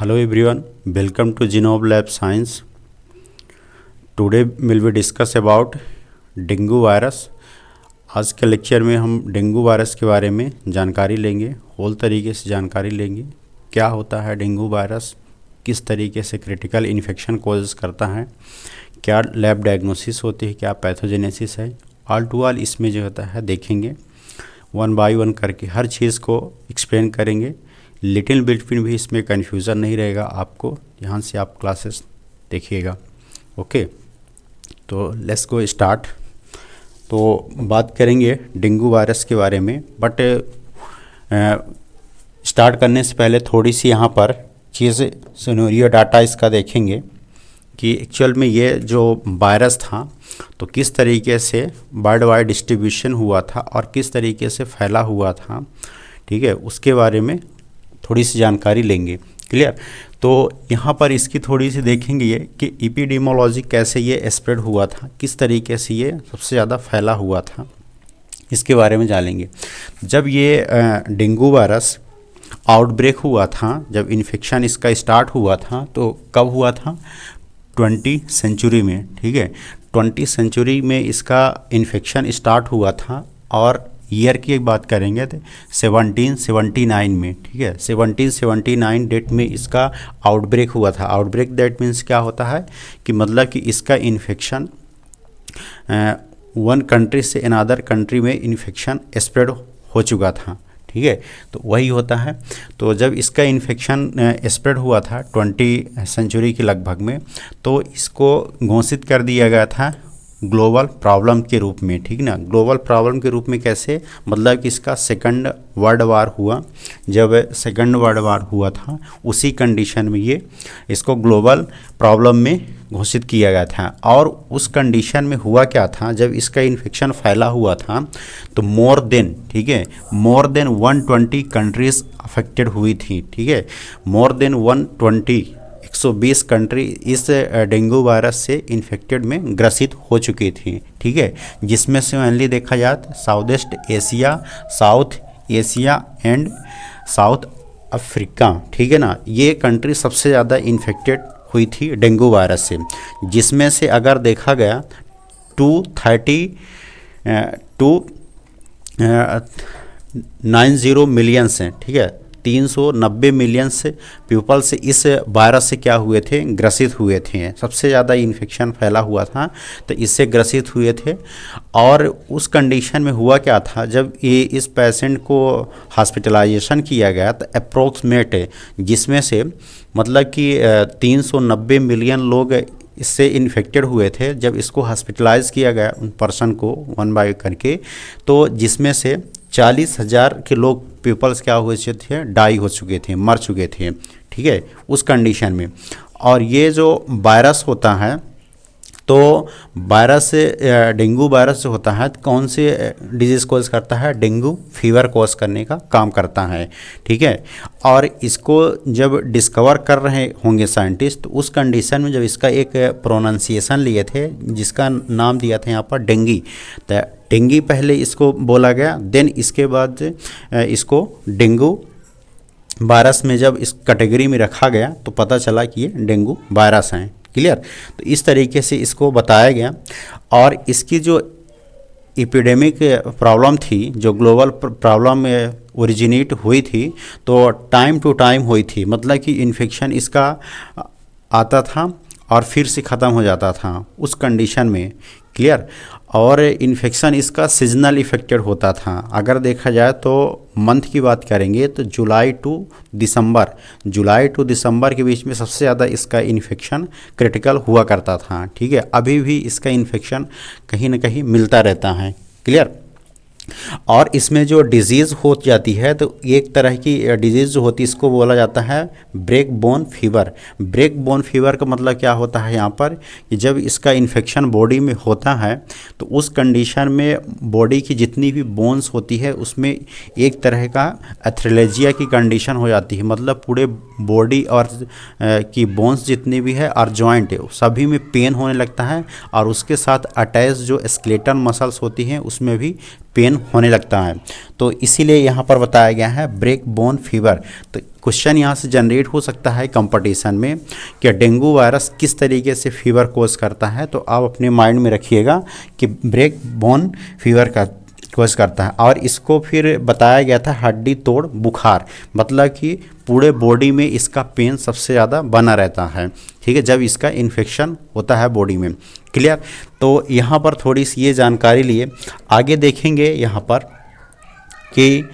Hello everyone, welcome to Genome Lab Science. Today will be discuss about dengue virus. आज के lecture में हम dengue virus के बारे में जानकारी लेंगे, होल तरीके से जानकारी लेंगे. क्या होता है डेंगू वायरस, किस तरीके से क्रिटिकल इन्फेक्शन कॉजेस करता है, क्या लैब डायग्नोसिस होती है, क्या पैथोजेनेसिस है, ऑल टू ऑल इसमें जो होता है देखेंगे. वन बाय वन करके हर चीज़ को एक्सप्लेन करेंगे. लिटिल बिट भी इसमें कन्फ्यूज़न नहीं रहेगा आपको, ध्यान से आप क्लासेस देखिएगा. ओके, तो लेट्स गो स्टार्ट. तो बात करेंगे डेंगू वायरस के बारे में, बट स्टार्ट करने से पहले थोड़ी सी यहाँ पर चीज़ सिनेरियो डाटा इसका देखेंगे कि एक्चुअल में ये जो वायरस था तो किस तरीके से वर्ल्ड वाइड डिस्ट्रीब्यूशन हुआ था और किस तरीके से फैला हुआ था. ठीक है, उसके बारे में थोड़ी सी जानकारी लेंगे. क्लियर. तो यहाँ पर इसकी थोड़ी सी देखेंगे ये कि एपिडेमियोलॉजी कैसे ये स्प्रेड हुआ था, किस तरीके से ये सबसे ज़्यादा फैला हुआ था, इसके बारे में जानेंगे. जब ये डेंगू वायरस आउटब्रेक हुआ था, जब इन्फेक्शन इसका स्टार्ट हुआ था, तो कब हुआ था? 20वीं सेंचुरी में. ठीक है, 20वीं सेंचुरी में इसका इन्फेक्शन स्टार्ट हुआ था और ईयर की बात करेंगे तो 1779 में. ठीक है, 1779 डेट में इसका आउटब्रेक हुआ था. आउटब्रेक दैट मीन्स क्या होता है कि मतलब कि इसका इन्फेक्शन वन कंट्री से अनदर कंट्री में इन्फेक्शन स्प्रेड हो चुका था. ठीक है, तो वही होता है. तो जब इसका इन्फेक्शन स्प्रेड हुआ था 20वीं सेंचुरी के लगभग में, तो इसको घोषित कर दिया गया था ग्लोबल प्रॉब्लम के रूप में. ठीक ना, ग्लोबल प्रॉब्लम के रूप में कैसे, मतलब कि इसका सेकंड वर्ल्ड वार हुआ. जब सेकंड वर्ल्ड वार हुआ था उसी कंडीशन में ये इसको ग्लोबल प्रॉब्लम में घोषित किया गया था. और उस कंडीशन में हुआ क्या था, जब इसका इन्फेक्शन फैला हुआ था तो मोर देन 120 कंट्रीज अफेक्टेड हुई थी. ठीक है, मोर देन 120 कंट्री इस डेंगू वायरस से इन्फेक्टेड में ग्रसित हो चुकी थी. ठीक है, जिसमें से मेनली देखा जाए तो south east Asia, south Asia and south Africa. ठीक है ना, ये कंट्री सबसे ज़्यादा इन्फेक्टेड हुई थी डेंगू वायरस से, जिसमें से अगर देखा गया 290 मिलियन से, ठीक है, 390 मिलियन से पीपल से इस वायरस से क्या हुए थे, ग्रसित हुए थे. सबसे ज़्यादा इन्फेक्शन फैला हुआ था तो इससे ग्रसित हुए थे. और उस कंडीशन में हुआ क्या था, जब ये इस पेशेंट को हॉस्पिटलाइजेशन किया गया तो अप्रोक्सीमेट, जिसमें से मतलब कि 390 मिलियन लोग इससे इन्फेक्टेड हुए थे. जब इसको हॉस्पिटलाइज किया गया उन पर्सन को वन बाय करके, तो जिसमें से 40,000 के लोग पीपल्स क्या हुए थे, डाई हो चुके थे, मर चुके थे. ठीक है, उस कंडीशन में. और ये जो वायरस होता है, तो वायरस से डेंगू वायरस जो होता है कौन से डिजीज़ कॉज करता है, डेंगू फीवर कॉज करने का काम करता है. ठीक है, और इसको जब डिस्कवर कर रहे होंगे साइंटिस्ट, तो उस कंडीशन में जब इसका एक प्रोनाउंसिएशन लिए थे जिसका नाम दिया था यहाँ पर डेंगी, तो डेंगी पहले इसको बोला गया, देन इसके बाद इसको डेंगू वायरस में जब इस कैटेगरी में रखा गया तो पता चला कि ये डेंगू वायरस हैं. क्लियर. तो इस तरीके से इसको बताया गया. और इसकी जो एपिडेमिक प्रॉब्लम थी, जो ग्लोबल प्रॉब्लम ओरिजिनेट हुई थी, तो टाइम टू टाइम हुई थी. मतलब कि इन्फेक्शन इसका आता था और फिर से ख़त्म हो जाता था उस कंडीशन में. क्लियर. और इन्फेक्शन इसका सीजनल इफेक्टेड होता था. अगर देखा जाए तो मंथ की बात करेंगे तो जुलाई टू दिसंबर के बीच में सबसे ज़्यादा इसका इन्फेक्शन क्रिटिकल हुआ करता था. ठीक है, अभी भी इसका इन्फेक्शन कहीं ना कहीं मिलता रहता है. क्लियर. और इसमें जो डिजीज़ हो जाती है, तो एक तरह की डिजीज़ जो होती है इसको बोला जाता है break bone fever. Break bone fever का मतलब क्या होता है यहाँ पर कि जब इसका इन्फेक्शन बॉडी में होता है तो उस कंडीशन में बॉडी की जितनी भी बोन्स होती है उसमें एक तरह का एथ्रेलेजिया की कंडीशन हो जाती है. मतलब पूरे बॉडी और की बोन्स जितनी भी है और जॉइंट है सभी में पेन होने लगता है, और उसके साथ अटैच जो स्केलेटल मसल्स होती हैं उसमें भी पेन होने लगता है। तो इसीलिए यहाँ पर बताया गया है ब्रेक बोन फीवर। तो क्वेश्चन यहाँ से जनरेट हो सकता है कंपटीशन में कि डेंगू वायरस किस तरीके से फीवर कोज करता है। तो आप अपने माइंड में रखिएगा कि ब्रेक बोन फीवर का कोज करता है। और इसको फिर बताया गया था हड्डी तोड़ बुखार, मतलब कि पूरे बॉडी में इसका पेन सबसे ज़्यादा बना रहता है, ठीक है, जब इसका इन्फेक्शन होता है बॉडी में। क्लियर। तो यहाँ पर थोड़ी सी ये जानकारी लिए आगे देखेंगे यहाँ पर कि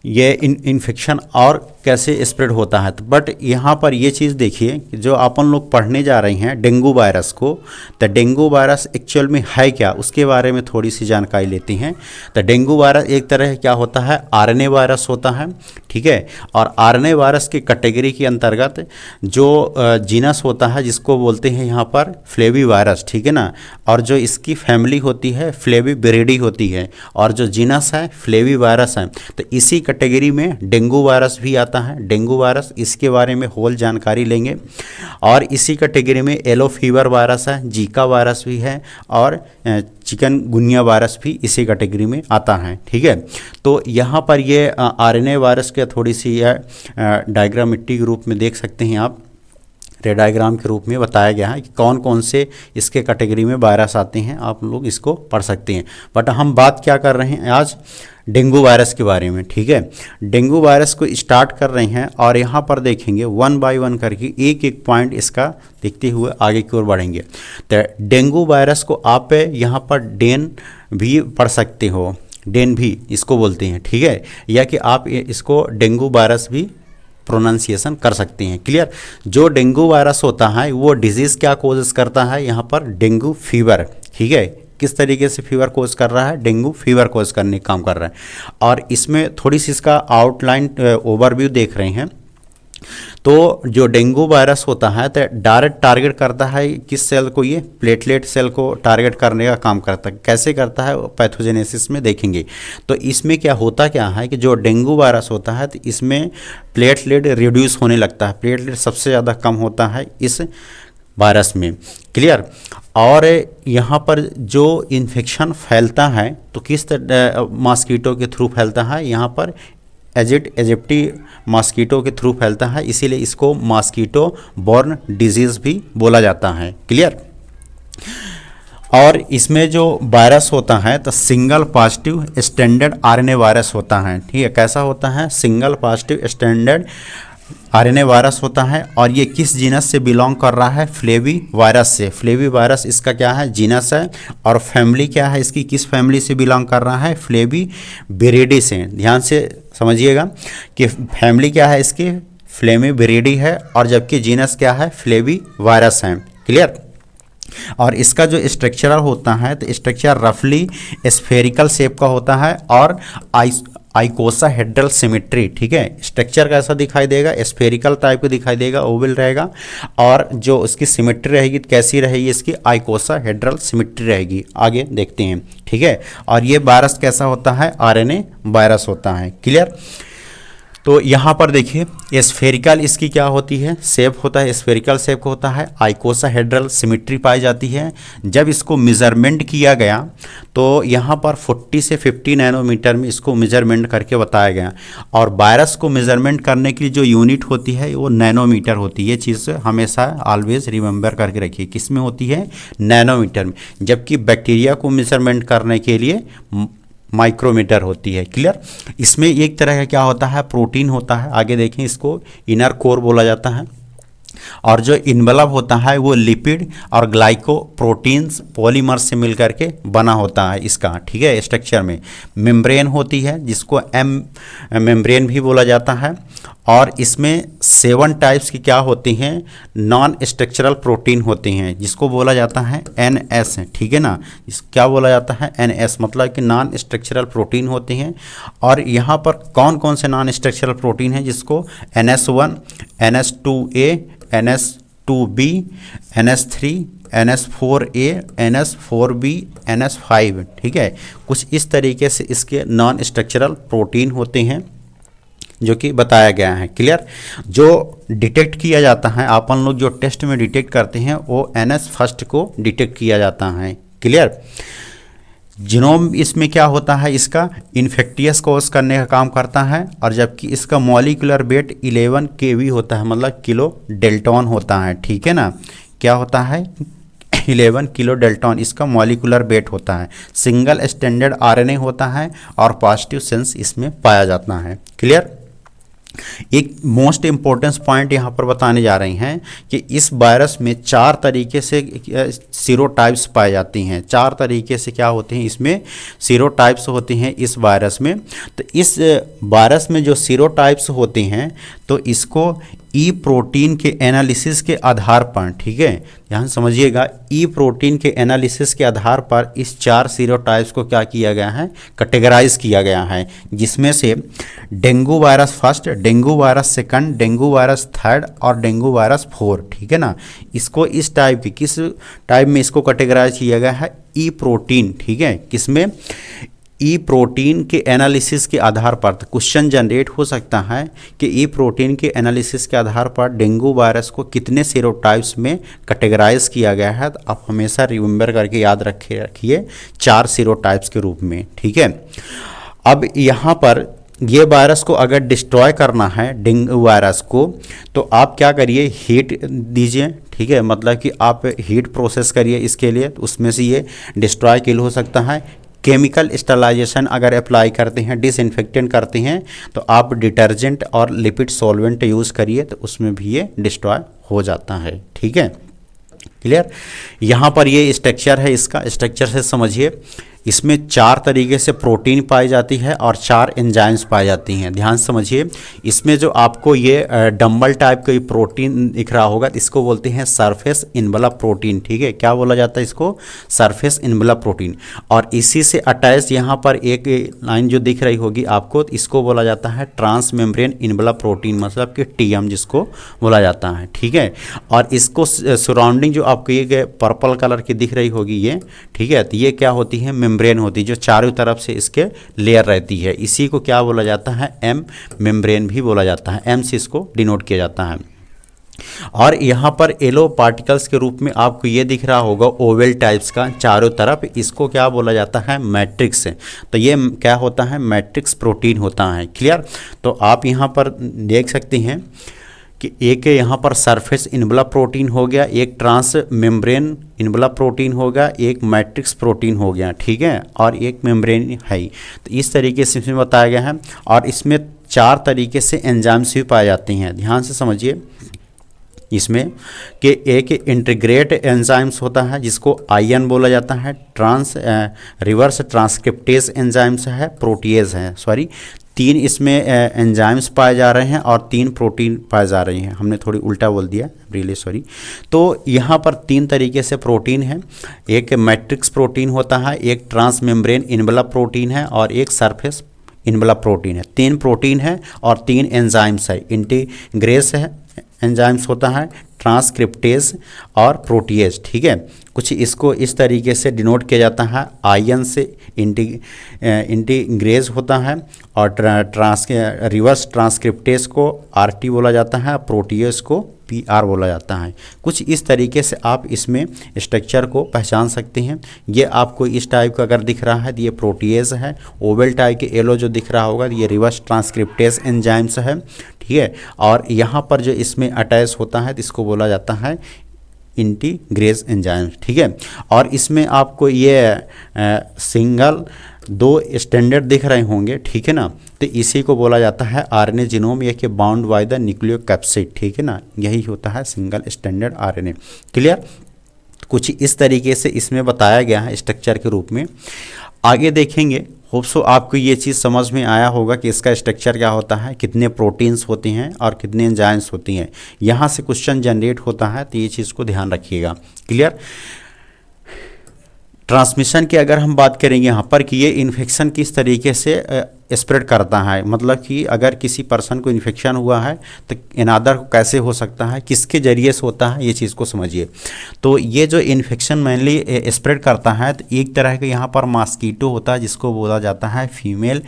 ये इन्फेक्शन और कैसे स्प्रेड होता है। बट यहाँ पर ये चीज़ देखिए कि जो अपन लोग पढ़ने जा रहे हैं डेंगू वायरस को, तो डेंगू वायरस एक्चुअल में है क्या, उसके बारे में थोड़ी सी जानकारी लेते हैं। तो डेंगू वायरस एक तरह क्या होता है, आरएनए वायरस होता है, ठीक है। और आरएनए वायरस की कैटेगरी के अंतर्गत जो जीनस होता है जिसको बोलते हैं यहाँ पर फ्लेवी वायरस, ठीक है ना। और जो इसकी फैमिली होती है फ्लेविबेरिडी होती है, और जो जीनस है फ्लेवी वायरस है। तो इसी कैटेगरी में डेंगू वायरस भी आता है। डेंगू वायरस, इसके बारे में होल जानकारी लेंगे। और इसी कैटेगरी में येलो फीवर वायरस है, जीका वायरस भी है, और चिकनगुनिया वायरस भी इसी कैटेगरी में आता है, ठीक है। तो यहाँ पर ये आरएनए वायरस के थोड़ी सी डायग्रामेटिक रूप में देख सकते हैं आप, रेड डायग्राम के रूप में बताया गया है कि कौन कौन से इसके कैटेगरी में वायरस आते हैं, आप लोग इसको पढ़ सकते हैं। बट हम बात क्या कर रहे हैं आज, डेंगू वायरस के बारे में, ठीक है। डेंगू वायरस को स्टार्ट कर रहे हैं और यहाँ पर देखेंगे वन बाय वन करके एक एक पॉइंट इसका देखते हुए आगे की ओर बढ़ेंगे। तो डेंगू वायरस को आप यहाँ पर डेन भी पढ़ सकते हो, डेन भी इसको बोलते हैं, ठीक है, या कि आप इसको डेंगू वायरस भी प्रोनाउंसिएशन कर सकते हैं। क्लियर। जो डेंगू वायरस होता है वो डिजीज़ क्या कोजेस करता है, यहाँ पर डेंगू फीवर, ठीक है। किस तरीके से फीवर कोज कर रहा है, डेंगू फीवर कोज करने का काम कर रहा है। और इसमें थोड़ी सी इसका आउटलाइन ओवरव्यू देख रहे हैं। तो जो डेंगू वायरस होता है तो डायरेक्ट टारगेट करता है किस सेल को, ये प्लेटलेट सेल को टारगेट करने का काम करता है। कैसे करता है पैथोजेनेसिस में देखेंगे। तो इसमें क्या होता क्या है कि जो डेंगू वायरस होता है तो इसमें प्लेटलेट रिड्यूस होने लगता है, प्लेटलेट सबसे ज़्यादा कम होता है इस वायरस में। क्लियर। और यहाँ पर जो इन्फेक्शन फैलता है तो किस मॉस्किटो के थ्रू फैलता है, यहाँ पर एजिप्टी मॉस्किटो के थ्रू फैलता है, इसीलिए इसको मॉस्किटो बॉर्न डिजीज़ भी बोला जाता है। क्लियर। और इसमें जो वायरस होता है तो single positive standard RNA virus होता है, ठीक है। कैसा होता है, single positive standard RNA virus होता है। और ये किस जीनस से बिलोंग कर रहा है, फ्लेवी वायरस से। फ्लेवी वायरस इसका क्या है, जीनस है। और फैमिली क्या है इसकी, किस फैमिली से बिलोंग कर रहा है, फ्लेविबेरिडी से। ध्यान से समझिएगा कि फैमिली क्या है इसकी, फ्लेविबेरिडी है, और जबकि जीनस क्या है, फ्लेवी वायरस है। क्लियर। और इसका जो स्ट्रक्चरल होता है तो स्ट्रक्चर रफली स्फेरिकल शेप का होता है और आइकोसाहेड्रल सिमेट्री, ठीक है। स्ट्रक्चर कैसा दिखाई देगा, स्फेरिकल टाइप का दिखाई देगा, ओवल रहेगा। और जो उसकी सिमेट्री रहेगी कैसी रहेगी, इसकी आइकोसाहेड्रल सिमेट्री रहेगी। आगे देखते हैं, ठीक है। और ये वायरस कैसा होता है, आरएनए वायरस होता है। क्लियर। तो यहाँ पर देखिए स्फेरिकल इसकी क्या होती है, शेप होता है, स्फेरिकल शेप का होता है, आइकोसाहेड्रल सिमेट्री पाई जाती है। जब इसको मेजरमेंट किया गया तो यहाँ पर 40 से 50 नैनोमीटर में इसको मेजरमेंट करके बताया गया। और वायरस को मेजरमेंट करने की जो यूनिट होती है वो नैनोमीटर होती है। ये चीज़ हमेशा ऑलवेज रिमेंबर करके रखिए, किस में होती है, नैनोमीटर में। जबकि बैक्टीरिया को मेजरमेंट करने के लिए माइक्रोमीटर होती है। क्लियर। इसमें एक तरह का क्या होता है, प्रोटीन होता है। आगे देखें, इसको इनर कोर बोला जाता है। और जो इन्वेलप होता है वो लिपिड और ग्लाइको प्रोटीन्स पॉलीमर से मिलकर के बना होता है इसका, ठीक है। स्ट्रक्चर में मेम्ब्रेन होती है जिसको मेम्ब्रेन भी बोला जाता है। और इसमें 7 टाइप्स की क्या होती हैं, नॉन स्ट्रक्चरल प्रोटीन होते हैं जिसको बोला जाता है NS, ठीक है ना। इस क्या बोला जाता है, NS, मतलब कि नॉन स्ट्रक्चरल प्रोटीन होते हैं। और यहाँ पर कौन कौन से नॉन स्ट्रक्चरल प्रोटीन हैं, जिसको NS1, NS2A, NS2B, NS3, NS4A, NS4B, NS5, ठीक है। कुछ इस तरीके से इसके नॉन स्ट्रक्चरल प्रोटीन होते हैं जो कि बताया गया है। क्लियर। जो डिटेक्ट किया जाता है, अपन लोग जो टेस्ट में डिटेक्ट करते हैं वो NS फर्स्ट को डिटेक्ट किया जाता है। क्लियर। जीनोम इसमें क्या होता है, इसका इन्फेक्टियस कोज करने का काम करता है, और जबकि इसका मॉलिक्यूलर वेट 11 kV होता है, मतलब किलो डेल्टॉन होता है, ठीक है ना। क्या होता है, 11 किलो डेल्टॉन इसका मॉलिक्यूलर वेट होता है। सिंगल स्टैंडर्ड आरएनए होता है और पॉजिटिव सेंस इसमें पाया जाता है। क्लियर। एक मोस्ट इम्पोर्टेंस पॉइंट यहाँ पर बताने जा रहे हैं कि इस वायरस में 4 तरीके से सीरोटाइप्स पाई जाती हैं। 4 तरीके से क्या होते हैं, इसमें सीरोटाइप्स होती हैं इस वायरस में। तो इस वायरस में जो सीरोटाइप्स होते हैं तो इसको ई प्रोटीन के एनालिसिस के आधार पर, ठीक है, यहाँ समझिएगा, ई प्रोटीन के एनालिसिस के आधार पर इस 4 सीरोटाइप्स को क्या किया गया है, कैटेगराइज किया गया है, जिसमें से dengue virus first, dengue virus second, dengue virus third और डेंगू वायरस 4, ठीक है ना। इसको इस टाइप की, किस टाइप में इसको कैटेगराइज किया गया है, ई प्रोटीन, ठीक है, किसमें, ई प्रोटीन के एनालिसिस के आधार पर। तो क्वेश्चन जनरेट हो सकता है कि ई प्रोटीन के एनालिसिस के आधार पर डेंगू वायरस को कितने सीरोटाइप्स में कैटेगराइज किया गया है। तो आप हमेशा रिमेंबर करके याद रखिए 4 सीरोटाइप्स के रूप में, ठीक है। अब यहाँ पर ये वायरस को अगर डिस्ट्रॉय करना है डेंगू वायरस को, तो आप क्या करिए, हीट दीजिए, ठीक है, मतलब कि आप हीट प्रोसेस करिए इसके लिए, तो उसमें से ये डिस्ट्रॉय किल हो सकता है। केमिकल स्टरलाइजेशन अगर अप्लाई करते हैं, डिसइंफेक्टेंट करते हैं, तो आप डिटर्जेंट और लिपिड सॉल्वेंट यूज़ करिए, तो उसमें भी ये डिस्ट्रॉय हो जाता है, ठीक है। क्लियर। यहाँ पर ये स्ट्रक्चर है, इसका स्ट्रक्चर से समझिए, इसमें 4 तरीके से प्रोटीन पाई जाती है और 4 एंजाइम्स पाई जाती हैं। ध्यान समझिए, इसमें जो आपको ये डम्बल टाइप का प्रोटीन दिख रहा होगा, इसको बोलते हैं सरफेस इनवलप प्रोटीन, ठीक है। क्या बोला जाता है इसको, सरफेस इनवलप प्रोटीन। और इसी से अटैच यहाँ पर एक लाइन जो दिख रही होगी आपको, तो इसको बोला जाता है ट्रांस मेम्ब्रेन इनवलप प्रोटीन, मतलब कि टीएम जिसको बोला जाता है, ठीक है। और इसको सराउंडिंग जो आपको ये पर्पल कलर की दिख रही होगी ये, ठीक है, तो ये क्या होती है, मेम्ब्रेन होती है, जो चारों तरफ से इसके लेयर रहती है। इसी को क्या बोला जाता है, एम मेम्ब्रेन भी बोला जाता है, एम से इसको डिनोट किया जाता है। और यहाँ पर येलो पार्टिकल्स के रूप में आपको ये दिख रहा होगा ओवल टाइप्स का चारों तरफ, इसको क्या बोला जाता है, मैट्रिक्स। तो ये क्या होता है, मैट्रिक्स प्रोटीन होता है। क्लियर। तो आप यहाँ पर देख सकते हैं कि एक यहाँ पर सरफेस इनवलप प्रोटीन हो गया, एक ट्रांस मेम्ब्रेन इनवलप प्रोटीन हो गया, एक मैट्रिक्स प्रोटीन हो गया, ठीक है, और एक मेम्ब्रेन है। तो इस तरीके से इसमें बताया गया है। और इसमें 4 तरीके से एंजाइम्स भी पाए जाते हैं। ध्यान से समझिए इसमें कि एक इंटीग्रेट एंजाइम्स होता है जिसको आईएन बोला जाता है, रिवर्स ट्रांसक्रिप्टेज एंजाइम्स है, प्रोटीएज है, सॉरी 3 इसमें एंजाइम्स पाए जा रहे हैं और 3 प्रोटीन पाए जा रहे हैं। हमने थोड़ी उल्टा बोल दिया, रियली सॉरी। तो यहाँ पर 3 तरीके से प्रोटीन है, एक मैट्रिक्स प्रोटीन होता है, एक ट्रांस मेम्ब्रेन इनवलप प्रोटीन है और एक सरफेस इनवलप प्रोटीन है। 3 प्रोटीन है और 3 एंजाइम्स है, इंटीग्रेस है एंजाइम्स होता है, ट्रांसक्रिप्टेज और प्रोटीएज, ठीक है। कुछ इसको इस तरीके से डिनोट किया जाता है, आयन से इंटीग्रेज होता है, और रिवर्स ट्रांसक्रिप्टेज को आरटी बोला जाता है, प्रोटीएज को पीआर बोला जाता है। कुछ इस तरीके से आप इसमें स्ट्रक्चर को पहचान सकते हैं। ये आपको इस टाइप का अगर दिख रहा है तो ये प्रोटीएज है, ओवल टाइप के येलो जो दिख रहा होगा ये रिवर्स ट्रांसक्रिप्टेज एंजाइम्स है, ठीक है। और यहाँ पर जो इसमें अटैच होता है तो इसको बोला जाता है इंटीग्रेज एंजाइम, ठीक है। और इसमें आपको ये सिंगल 2 स्टैंडर्ड दिख रहे होंगे, ठीक है ना। तो इसी को बोला जाता है आरएनए जीनोम, या कि बाउंड बाय द न्यूक्लियोकैप्सिड, ठीक है ना। यही होता है सिंगल स्टैंडर्ड आरएनए। क्लियर। कुछ इस तरीके से इसमें बताया गया है स्ट्रक्चर के रूप में। आगे देखेंगे, होप सो आपको ये चीज़ समझ में आया होगा कि इसका स्ट्रक्चर क्या होता है, कितने प्रोटीन्स होते हैं और कितने एंजाइम्स होती हैं। यहाँ से क्वेश्चन जनरेट होता है, तो ये चीज़ को ध्यान रखिएगा। क्लियर। ट्रांसमिशन की अगर हम बात करेंगे यहाँ पर कि ये इन्फेक्शन किस तरीके से स्प्रेड करता है, मतलब कि अगर किसी पर्सन को इन्फेक्शन हुआ है तो अनदर को कैसे हो सकता है, किसके ज़रिए से होता है, ये चीज़ को समझिए। तो ये जो इन्फेक्शन मेनली स्प्रेड करता है, तो एक तरह का यहाँ पर मॉस्किटो होता है जिसको बोला जाता है फीमेल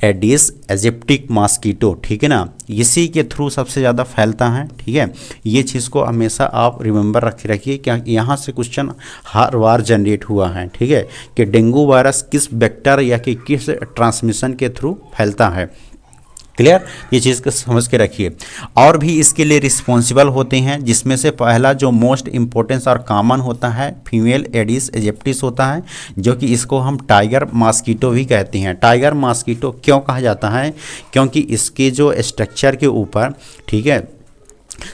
एडिस एजिप्टिक मॉस्किटो, ठीक है ना। इसी के थ्रू सबसे ज़्यादा फैलता है। ठीक है, ये चीज़ को हमेशा आप रिमेंबर रखिए क्या यहाँ से क्वेश्चन हर बार जनरेट हुआ है। ठीक है, कि डेंगू वायरस किस वेक्टर या कि किस ट्रांसमिशन के थ्रू फैलता है। क्लियर, ये चीज़ को समझ के रखिए। और भी इसके लिए रिस्पॉन्सिबल होते हैं, जिसमें से पहला जो मोस्ट इम्पोर्टेंस और कॉमन होता है फीमेल एडिस एजिप्टिस होता है, जो कि इसको हम टाइगर मॉस्किटो भी कहते हैं। टाइगर मॉस्किटो क्यों कहा जाता है? क्योंकि इसके जो स्ट्रक्चर के ऊपर, ठीक है,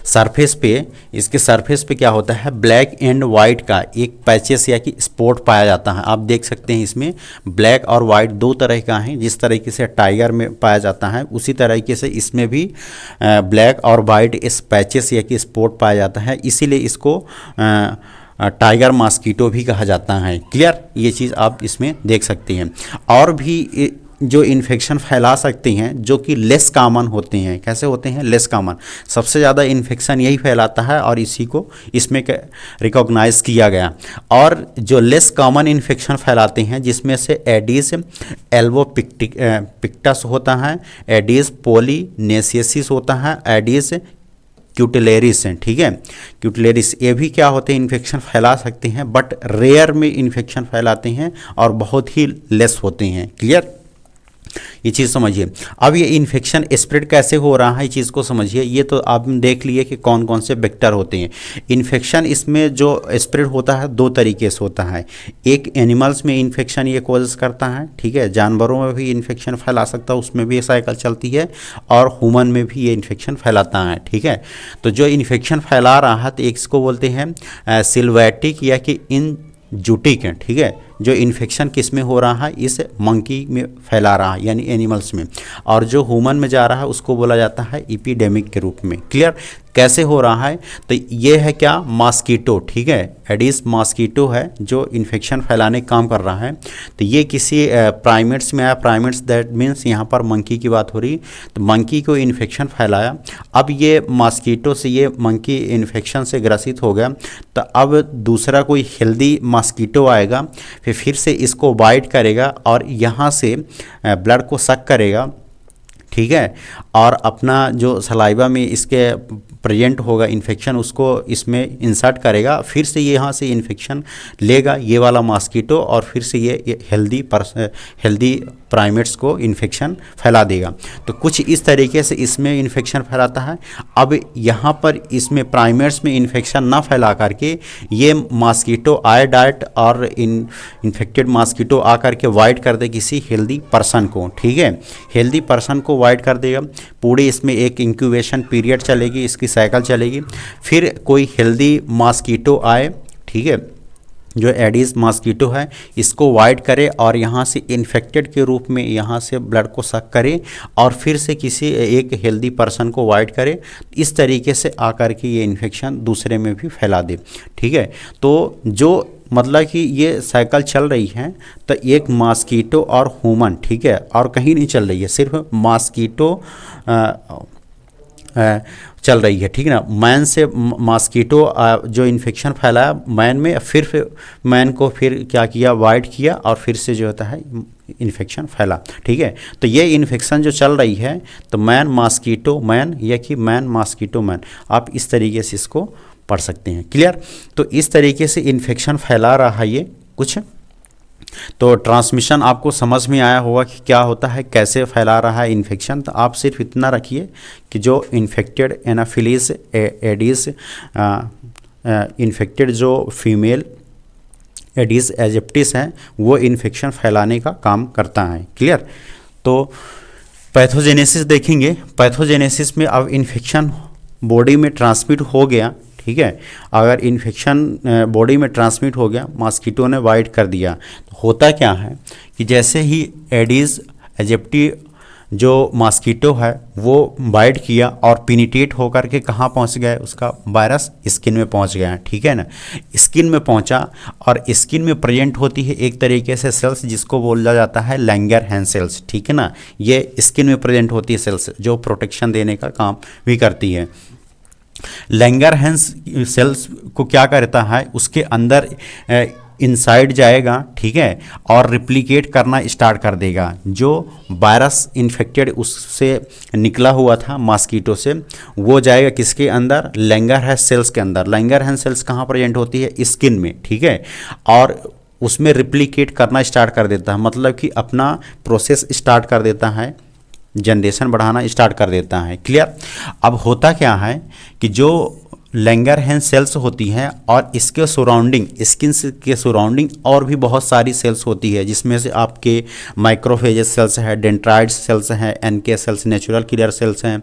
सरफेस पे, इसके सरफेस पे क्या होता है, ब्लैक एंड वाइट का एक पैचेस या कि स्पॉट पाया जाता है। आप देख सकते हैं इसमें ब्लैक और वाइट दो तरह का है। जिस तरीके से टाइगर में पाया जाता है उसी तरीके से इसमें भी ब्लैक और वाइट इस पैचेस या कि स्पॉट पाया जाता है, इसीलिए इसको टाइगर मॉस्किटो भी कहा जाता है। क्लियर, ये चीज़ आप इसमें देख सकते हैं। और भी जो इन्फेक्शन फैला सकते हैं जो कि लेस कॉमन होते हैं। कैसे होते हैं? Less common. सबसे ज़्यादा इन्फेक्शन यही फैलाता है और इसी को इसमें रिकॉग्नाइज किया गया। और जो लेस कॉमन इन्फेक्शन फैलाते हैं जिसमें से एडिस एल्बोपिक्टस होता है, एडिस पोलिनेसियसिस होता है, एडिस क्यूटिलेरिस हैं। ठीक है, क्यूटिलेरिस ये भी क्या होते हैं, इन्फेक्शन फैला सकते हैं, बट रेयर में इन्फेक्शन फैलाते हैं और बहुत ही लेस होते हैं। क्लियर, ये चीज़ समझिए। अब ये इन्फेक्शन स्प्रेड कैसे हो रहा है, ये चीज़ को समझिए। ये तो आप देख लिए कि कौन कौन से वेक्टर होते हैं। इन्फेक्शन इसमें जो स्प्रेड होता है दो तरीके से होता है। एक एनिमल्स में इन्फेक्शन ये कॉज करता है, ठीक है, जानवरों में भी इन्फेक्शन फैला सकता है, उसमें भी ये साइकिल चलती है, और ह्यूमन में भी ये इन्फेक्शन फैलाता है। ठीक है, तो जो इन्फेक्शन फैला रहा है तो एक इसको बोलते हैं सिल्वेटिक या कि इंजूटिक है। ठीक है, जो इन्फेक्शन किस में हो रहा है, इस मंकी में फैला रहा है यानी एनिमल्स में, और जो ह्यूमन में जा रहा है उसको बोला जाता है एपिडेमिक के रूप में। क्लियर, कैसे हो रहा है? तो ये है क्या, मॉस्किटो। ठीक है, एडिस मॉस्किटो है जो इन्फेक्शन फैलाने का काम कर रहा है। तो ये किसी प्राइमेट्स में आया, प्राइमेट्स दैट मीन्स यहाँ पर मंकी की बात हो रही, तो मंकी को इन्फेक्शन फैलाया। अब ये मॉस्किटो से ये मंकी इन्फेक्शन से ग्रसित हो गया, तो अब दूसरा कोई हेल्दी मॉस्किटो आएगा, फिर से इसको बाइट करेगा और यहाँ से ब्लड को सक करेगा। ठीक है, और अपना जो सलाइवा में इसके प्रेजेंट होगा इन्फेक्शन उसको इसमें इंसर्ट करेगा, फिर से यहाँ से इन्फेक्शन लेगा ये वाला मॉस्किटो, और फिर से ये हेल्दी प्राइमेट्स को इन्फेक्शन फैला देगा। तो कुछ इस तरीके से इसमें इन्फेक्शन फैलाता है। अब यहाँ पर इसमें प्राइमेट्स में इन्फेक्शन ना फैला करके ये मॉस्किटो आए डाइट और इन्फेक्टेड मॉस्किटो आ करके वाइट कर दे किसी हेल्दी पर्सन को। ठीक है, हेल्दी पर्सन को वाइट कर देगा, पूरी इसमें एक इंक्यूबेशन पीरियड चलेगी, इसकी साइकिल चलेगी, फिर कोई हेल्दी मॉस्किटो आए, ठीक है, जो एडिस मॉस्किटो है, इसको वाइट करे और यहाँ से इन्फेक्टेड के रूप में यहाँ से ब्लड को सक करे और फिर से किसी एक हेल्दी पर्सन को वाइट करे। इस तरीके से आकर के ये इन्फेक्शन दूसरे में भी फैला दे। ठीक है, तो जो मतलब कि ये साइकिल चल रही है, तो एक मॉस्किटो और ह्यूमन, ठीक है, और कहीं नहीं चल रही है, सिर्फ मॉस्किटो चल रही है। ठीक है ना, मैन से मॉस्किटो जो इन्फेक्शन फैलाया मैन में, फिर मैन को फिर क्या किया, वाइट किया, और फिर से जो होता है इन्फेक्शन फैला। ठीक है, तो ये इन्फेक्शन जो चल रही है, तो मैन मॉस्किटो मैन या कि मैन मॉस्किटो मैन, आप इस तरीके से इसको पढ़ सकते हैं। क्लियर, तो इस तरीके से इन्फेक्शन फैला रहा है ये कुछ। तो ट्रांसमिशन आपको समझ में आया होगा कि क्या होता है, कैसे फैला रहा है इन्फेक्शन। तो आप सिर्फ इतना रखिए कि जो इन्फेक्टेड एनाफिलीज एडिस इन्फेक्टेड जो फीमेल एडिस एजिप्टिस हैं वो इन्फेक्शन फैलाने का काम करता है। क्लियर, तो पैथोजेनेसिस देखेंगे। पैथोजेनेसिस में अब इन्फेक्शन बॉडी में ट्रांसमिट हो गया। ठीक है, अगर इन्फेक्शन बॉडी में ट्रांसमिट हो गया, मॉस्किटो ने बाइट कर दिया, तो होता क्या है कि जैसे ही एडिस एजिप्टी जो मॉस्किटो है वो बाइट किया और पिनिटेट होकर के कहाँ पहुँच गया, उसका वायरस स्किन में पहुँच गया। ठीक है ना, स्किन में पहुँचा और स्किन में प्रेजेंट होती है एक तरीके से सेल्स जिसको बोला जाता है लैंगरहैंस सेल्स। ठीक है ना, ये स्किन में प्रेजेंट होती है सेल्स जो प्रोटेक्शन देने का काम भी करती है। लैंगरहैंस सेल्स को क्या करता है, उसके अंदर इनसाइड जाएगा, ठीक है, और रिप्लिकेट करना स्टार्ट कर देगा। जो वायरस इन्फेक्टेड उससे निकला हुआ था मॉस्किटो से, वो जाएगा किसके अंदर, लैंगरहैंस सेल्स के अंदर। लैंगरहैंस सेल्स कहाँ प्रेजेंट होती है, स्किन में, ठीक है, और उसमें रिप्लिकेट करना स्टार्ट कर देता है, मतलब कि अपना प्रोसेस स्टार्ट कर देता है, जनरेशन बढ़ाना स्टार्ट कर देता है। क्लियर। अब होता क्या है कि जो लैंगरहैंस सेल्स होती हैं और इसके सराउंडिंग, स्किन के सराउंडिंग और भी बहुत सारी सेल्स होती है, जिसमें से आपके माइक्रोफेजेस सेल्स हैं, डेंड्राइट्स सेल्स हैं, NK cells, natural killer cells हैं,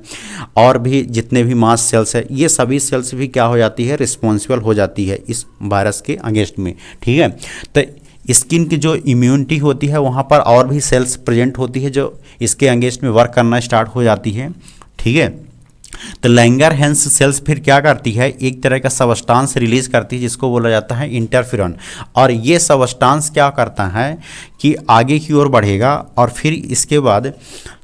और भी जितने भी मास सेल्स हैं, ये सभी सेल्स भी क्या हो जाती है, रिस्पॉन्सिबल हो जाती है इस वायरस के अगेंस्ट में, ठीक है। तो स्किन की जो इम्यूनिटी होती है वहाँ पर और भी सेल्स प्रेजेंट होती है जो इसके अगेंस्ट में वर्क करना स्टार्ट हो जाती है, ठीक है। तो लैंगरहैंस सेल्स फिर क्या करती है, एक तरह का सबस्टांस रिलीज करती है जिसको बोला जाता है इंटरफेरॉन, और ये सबस्टांस क्या करता है कि आगे की ओर बढ़ेगा, और फिर इसके बाद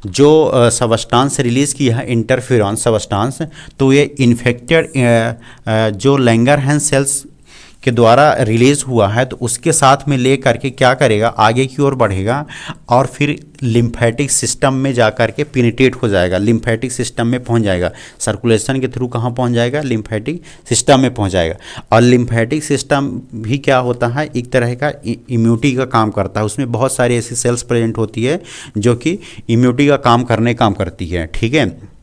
जो सबस्टांस रिलीज किया है इंटरफेरॉन सबस्टांस, तो ये इन्फेक्टेड जो लैंगरहैंस सेल्स के द्वारा रिलीज हुआ है, तो उसके साथ में ले करके क्या करेगा, आगे की ओर बढ़ेगा और फिर लिम्फेटिक सिस्टम में जा कर के पेनिट्रेट हो जाएगा, लिम्फेटिक सिस्टम में पहुंच जाएगा, सर्कुलेशन के थ्रू कहाँ पहुंच जाएगा, लिम्फेटिक सिस्टम में पहुंच जाएगा। और लिम्फेटिक सिस्टम भी क्या होता है, एक तरह का इम्यूनिटी का काम करता है, उसमें बहुत सारी ऐसी सेल्स प्रेजेंट होती है जो कि इम्यूनिटी का काम करती है, ठीक है।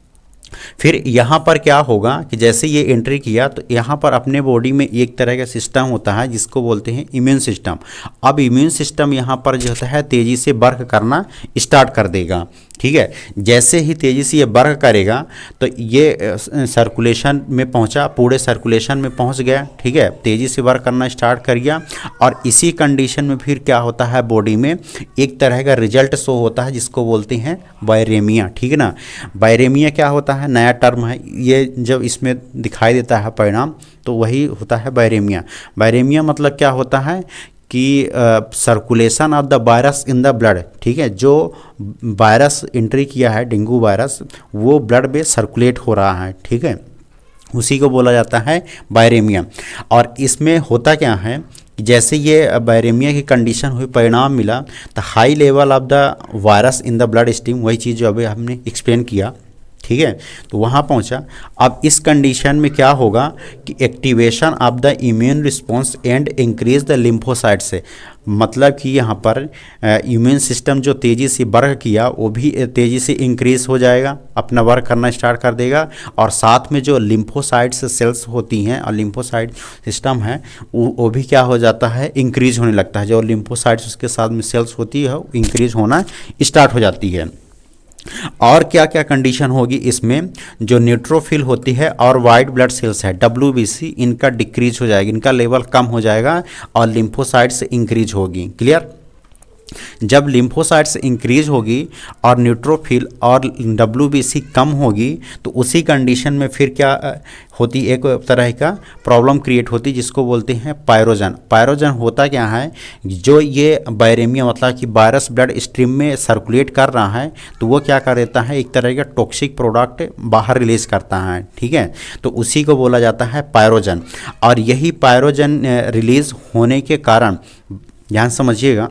फिर यहाँ पर क्या होगा कि जैसे ये एंट्री किया तो यहाँ पर अपने बॉडी में एक तरह का सिस्टम होता है जिसको बोलते हैं इम्यून सिस्टम। अब इम्यून सिस्टम यहाँ पर जो है तेज़ी से वर्क करना स्टार्ट कर देगा, ठीक है। जैसे ही तेज़ी से ये वर्क करेगा तो ये सर्कुलेशन में पहुँचा, पूरे सर्कुलेशन में पहुँच गया, ठीक है, तेज़ी से वर्क करना स्टार्ट कर गया। और इसी कंडीशन में फिर क्या होता है, बॉडी में एक तरह का रिजल्ट शो होता है जिसको बोलते हैं वायरेमिया, ठीक है ना। वायरेमिया क्या होता है, नया टर्म है ये, जब इसमें दिखाई देता है परिणाम तो वही होता है वायरेमिया। वायरेमिया मतलब क्या होता है कि circulation of the virus in the blood, ठीक है, जो वायरस एंट्री किया है डेंगू वायरस वो ब्लड में सर्कुलेट हो रहा है, ठीक है, उसी को बोला जाता है वायरेमिया। और इसमें होता क्या है कि जैसे ये वायरेमिया की कंडीशन हुई, परिणाम मिला, तो high level of the virus in the blood stream, वही चीज़ जो अभी हमने एक्सप्लेन किया, ठीक है, तो वहाँ पहुँचा। अब इस कंडीशन में क्या होगा कि activation of the immune response and increase the lymphocyte से, मतलब कि यहाँ पर इम्यून सिस्टम जो तेज़ी से वर्क किया वो भी तेज़ी से इंक्रीज हो जाएगा, अपना वर्क करना स्टार्ट कर देगा। और साथ में जो लिम्फोसाइट्स सेल्स होती हैं और लिम्फोसाइट सिस्टम है वो भी क्या हो जाता है, इंक्रीज होने लगता है। जो लिम्फोसाइट्स उसके साथ में सेल्स होती है वो इंक्रीज होना स्टार्ट हो जाती है। और क्या क्या कंडीशन होगी इसमें, जो न्यूट्रोफिल होती है और वाइट ब्लड सेल्स है WBC, इनका डिक्रीज हो जाएगा, इनका लेवल कम हो जाएगा और लिम्फोसाइट्स इंक्रीज होगी। क्लियर। जब लिम्फोसाइट्स इंक्रीज होगी और न्यूट्रोफिल और WBC कम होगी तो उसी कंडीशन में फिर क्या होती, एक तरह का प्रॉब्लम क्रिएट होती जिसको बोलते हैं पायरोजन। पायरोजन होता क्या है, जो ये वायरेमिया मतलब कि वायरस ब्लड स्ट्रीम में सर्कुलेट कर रहा है तो वो क्या कर देता है, एक तरह का टॉक्सिक प्रोडक्ट बाहर रिलीज करता है, ठीक है, तो उसी को बोला जाता है पायरोजन। और यही पायरोजन रिलीज होने के कारण, ध्यान समझिएगा,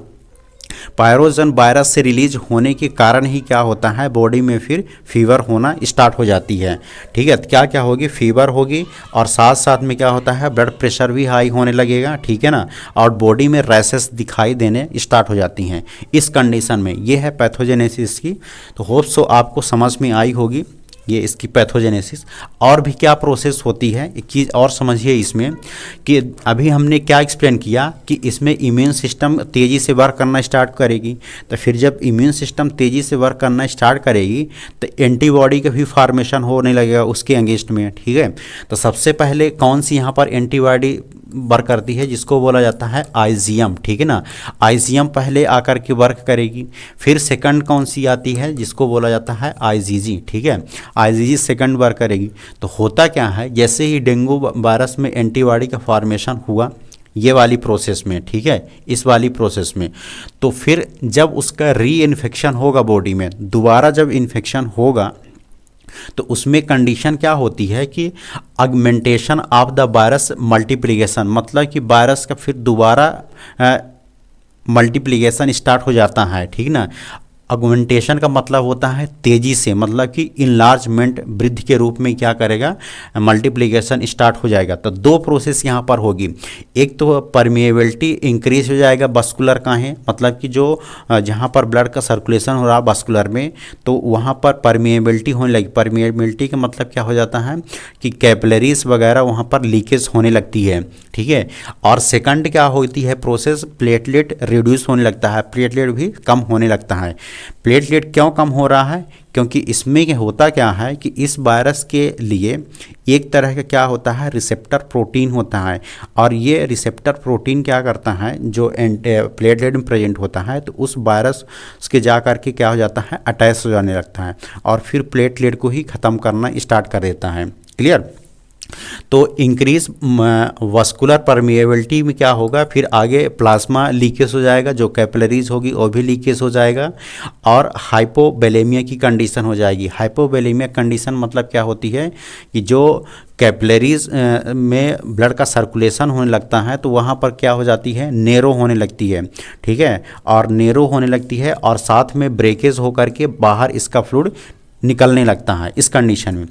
पायरोजन वायरस से रिलीज होने के कारण ही क्या होता है, बॉडी में फिर फीवर होना स्टार्ट हो जाती है, ठीक है। क्या क्या होगी, फीवर होगी और साथ साथ में क्या होता है, ब्लड प्रेशर भी हाई होने लगेगा, ठीक है ना, और बॉडी में रैशेस दिखाई देने स्टार्ट हो जाती हैं इस कंडीशन में। ये है पैथोजेनेसिस की। तो होप सो आपको समझ में आई होगी ये इसकी पैथोजेनेसिस। और भी क्या प्रोसेस होती है, एक चीज़ और समझिए इसमें कि अभी हमने क्या एक्सप्लेन किया कि इसमें इम्यून सिस्टम तेज़ी से वर्क करना स्टार्ट करेगी। तो फिर जब इम्यून सिस्टम तेज़ी से वर्क करना स्टार्ट करेगी तो एंटीबॉडी का भी फॉर्मेशन होने लगेगा उसके अगेंस्ट में, ठीक है। तो सबसे पहले कौन सी यहाँ पर एंटीबॉडी वर्क करती है, जिसको बोला जाता है आईजीएम, ठीक है ना। आईजीएम पहले आकर के वर्क करेगी। फिर सेकंड कौन सी आती है, जिसको बोला जाता है आईजीजी, ठीक है, आईजीजी सेकंड वर्क करेगी। तो होता क्या है, जैसे ही डेंगू वायरस में एंटीबॉडी का फॉर्मेशन हुआ ये वाली प्रोसेस में, ठीक है, इस वाली प्रोसेस में, तो फिर जब उसका री इन्फेक्शन होगा बॉडी में, दोबारा जब इन्फेक्शन होगा तो उसमें कंडीशन क्या होती है कि augmentation of the virus multiplication, मतलब कि वायरस का फिर दोबारा मल्टीप्लिकेशन स्टार्ट हो जाता है, ठीक ना। ऑगमेंटेशन का मतलब होता है तेज़ी से, मतलब कि इनलार्जमेंट, वृद्धि के रूप में क्या करेगा, मल्टीप्लिकेशन स्टार्ट हो जाएगा। तो दो प्रोसेस यहाँ पर होगी, एक तो परमिएबिलिटी इंक्रीज हो जाएगा वस्कुलर का है, मतलब कि जो जहाँ पर ब्लड का सर्कुलेशन हो रहा है वस्कुलर में, तो वहाँ पर परमिएबिलिटी होने लगी। परमिएबिलिटी का मतलब क्या हो जाता है कि कैपिलरीज वगैरह वहाँ पर लीकेज होने लगती है, ठीक है। और सेकंड क्या होती है प्रोसेस, प्लेटलेट रिड्यूस होने लगता है, प्लेटलेट भी कम होने लगता है। प्लेटलेट क्यों कम हो रहा है, क्योंकि इसमें होता क्या है कि इस वायरस के लिए एक तरह का क्या होता है, रिसेप्टर प्रोटीन होता है, और ये रिसेप्टर प्रोटीन क्या करता है, जो प्लेटलेट में प्रेजेंट होता है, तो उस वायरस के जा कर के क्या हो जाता है, अटैच हो जाने लगता है, और फिर प्लेटलेट को ही ख़त्म करना स्टार्ट कर देता है। क्लियर। तो इंक्रीज वस्कुलर परमिएबिलिटी में क्या होगा, फिर आगे प्लाज्मा लीकेज हो जाएगा, जो कैपिलरीज होगी वो भी लीकेज हो जाएगा, और हाइपोवोलेमिया की कंडीशन हो जाएगी। हाइपोवोलेमिया कंडीशन मतलब क्या होती है कि जो कैपिलरीज में ब्लड का सर्कुलेशन होने लगता है, तो वहाँ पर क्या हो जाती है, नेरो होने लगती है, ठीक है, और नेरो होने लगती है, और साथ में ब्रेकेज होकर के बाहर इसका फ्लूइड निकलने लगता है इस कंडीशन में।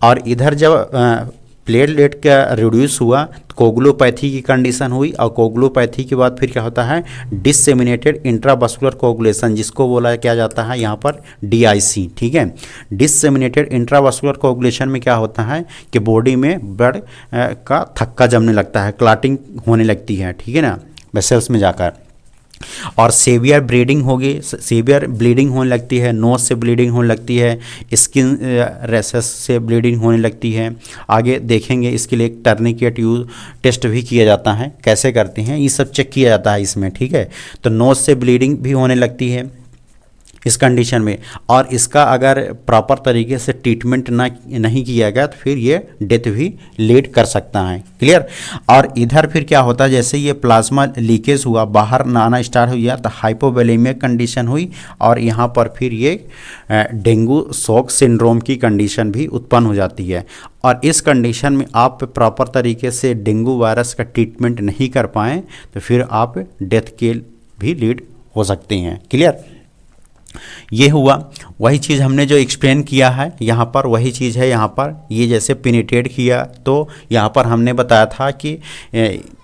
और इधर जब प्लेटलेट का रिड्यूस हुआ तो कोगुलोपैथी की कंडीशन हुई, और कोगुलोपैथी के बाद फिर क्या होता है, डिससेमिनेटेड इंट्रावस्कुलर कोगुलेशन, जिसको बोला क्या जाता है यहाँ पर DIC, ठीक है। डिससेमिनेटेड इंट्रावस्कुलर कोगुलेशन में क्या होता है कि बॉडी में ब्लड का थक्का जमने लगता है, क्लॉटिंग होने लगती है, ठीक है ना, वेसल्स में जाकर, और सेवियर ब्लीडिंग होगी, सेवियर ब्लीडिंग होने लगती है, नोज से ब्लीडिंग होने लगती है, स्किन रेसेस से ब्लीडिंग होने लगती है। आगे देखेंगे इसके लिए एक टर्निकेट यूज टेस्ट भी किया जाता है, कैसे करते हैं ये सब चेक किया जाता है इसमें, ठीक है। तो नोज से ब्लीडिंग भी होने लगती है इस कंडीशन में, और इसका अगर प्रॉपर तरीके से ट्रीटमेंट नहीं किया गया तो फिर ये डेथ भी लीड कर सकता है। क्लियर। और इधर फिर क्या होता है, जैसे ये प्लाज्मा लीकेज हुआ, बाहर आना स्टार्ट हो गया, तो हाइपोवोलेमिया कंडीशन हुई, और यहाँ पर फिर ये डेंगू शॉक सिंड्रोम की कंडीशन भी उत्पन्न हो जाती है। और इस कंडीशन में आप प्रॉपर तरीके से डेंगू वायरस का ट्रीटमेंट नहीं कर पाएँ तो फिर आप डेथ के भी लीड हो सकते हैं। क्लियर। ये हुआ वही चीज़ हमने जो एक्सप्लेन किया है यहाँ पर, वही चीज़ है यहाँ पर। ये जैसे पेनिट्रेट किया तो यहाँ पर हमने बताया था कि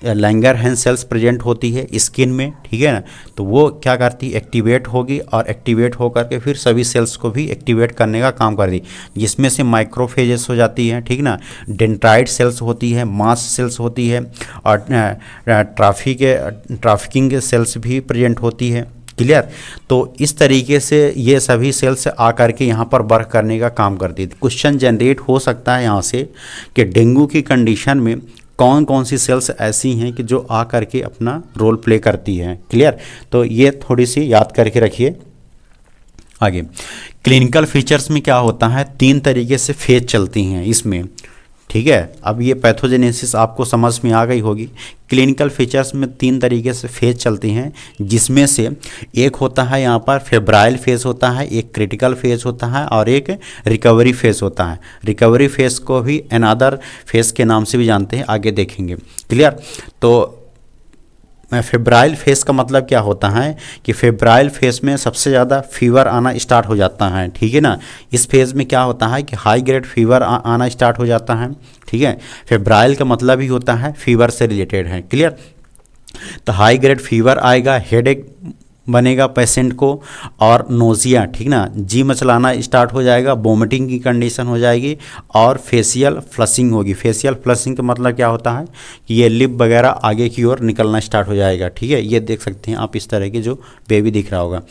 लैंगरहैंस सेल्स प्रेजेंट होती है स्किन में, ठीक है ना, तो वो क्या करती है, एक्टिवेट होगी, और एक्टिवेट होकर के फिर सभी सेल्स को भी एक्टिवेट करने का काम करती, जिसमें से माइक्रोफेजेस हो जाती है, ठीक ना, डेंड्राइट सेल्स होती है, मास सेल्स होती है, और ट्राफिकिंग सेल्स भी प्रेजेंट होती है। क्लियर। तो इस तरीके से ये सभी सेल्स आकर के यहाँ पर वर्क करने का काम करती थी। क्वेश्चन जनरेट हो सकता है यहाँ से कि डेंगू की कंडीशन में कौन कौन सी सेल्स ऐसी हैं कि जो आकर के अपना रोल प्ले करती हैं। क्लियर। तो ये थोड़ी सी याद करके रखिए। आगे क्लिनिकल फीचर्स में क्या होता है, 3 तरीके से फेज चलती हैं इसमें, ठीक है। अब ये पैथोजेनेसिस आपको समझ में आ गई होगी। क्लिनिकल फीचर्स में 3 तरीके से फेज चलती हैं, जिसमें से एक होता है यहाँ पर फेब्राइल फेज होता है, एक क्रिटिकल फेज होता है, और एक रिकवरी फेज होता है। रिकवरी फेज को भी अनदर फेज के नाम से भी जानते हैं, आगे देखेंगे। क्लियर। तो फेब्राइल फेस का मतलब क्या होता है कि फेब्राइल फेस में सबसे ज़्यादा फीवर आना स्टार्ट हो जाता है, ठीक है ना। इस फेज़ में क्या होता है कि हाई ग्रेड फीवर आना स्टार्ट हो जाता है, ठीक है। फेब्राइल का मतलब ही होता है फीवर से रिलेटेड है। क्लियर। तो हाई ग्रेड फीवर आएगा, हेडेक बनेगा पेशेंट को, और नोजिया, ठीक ना, जी मचलाना स्टार्ट हो जाएगा, वोमिटिंग की कंडीशन हो जाएगी, और फेशियल फ्लशिंग होगी। फेशियल फ्लशिंग का मतलब क्या होता है कि ये लिप वगैरह आगे की ओर निकलना स्टार्ट हो जाएगा, ठीक है। ये देख सकते हैं आप, इस तरह की जो बेबी दिख रहा होगा।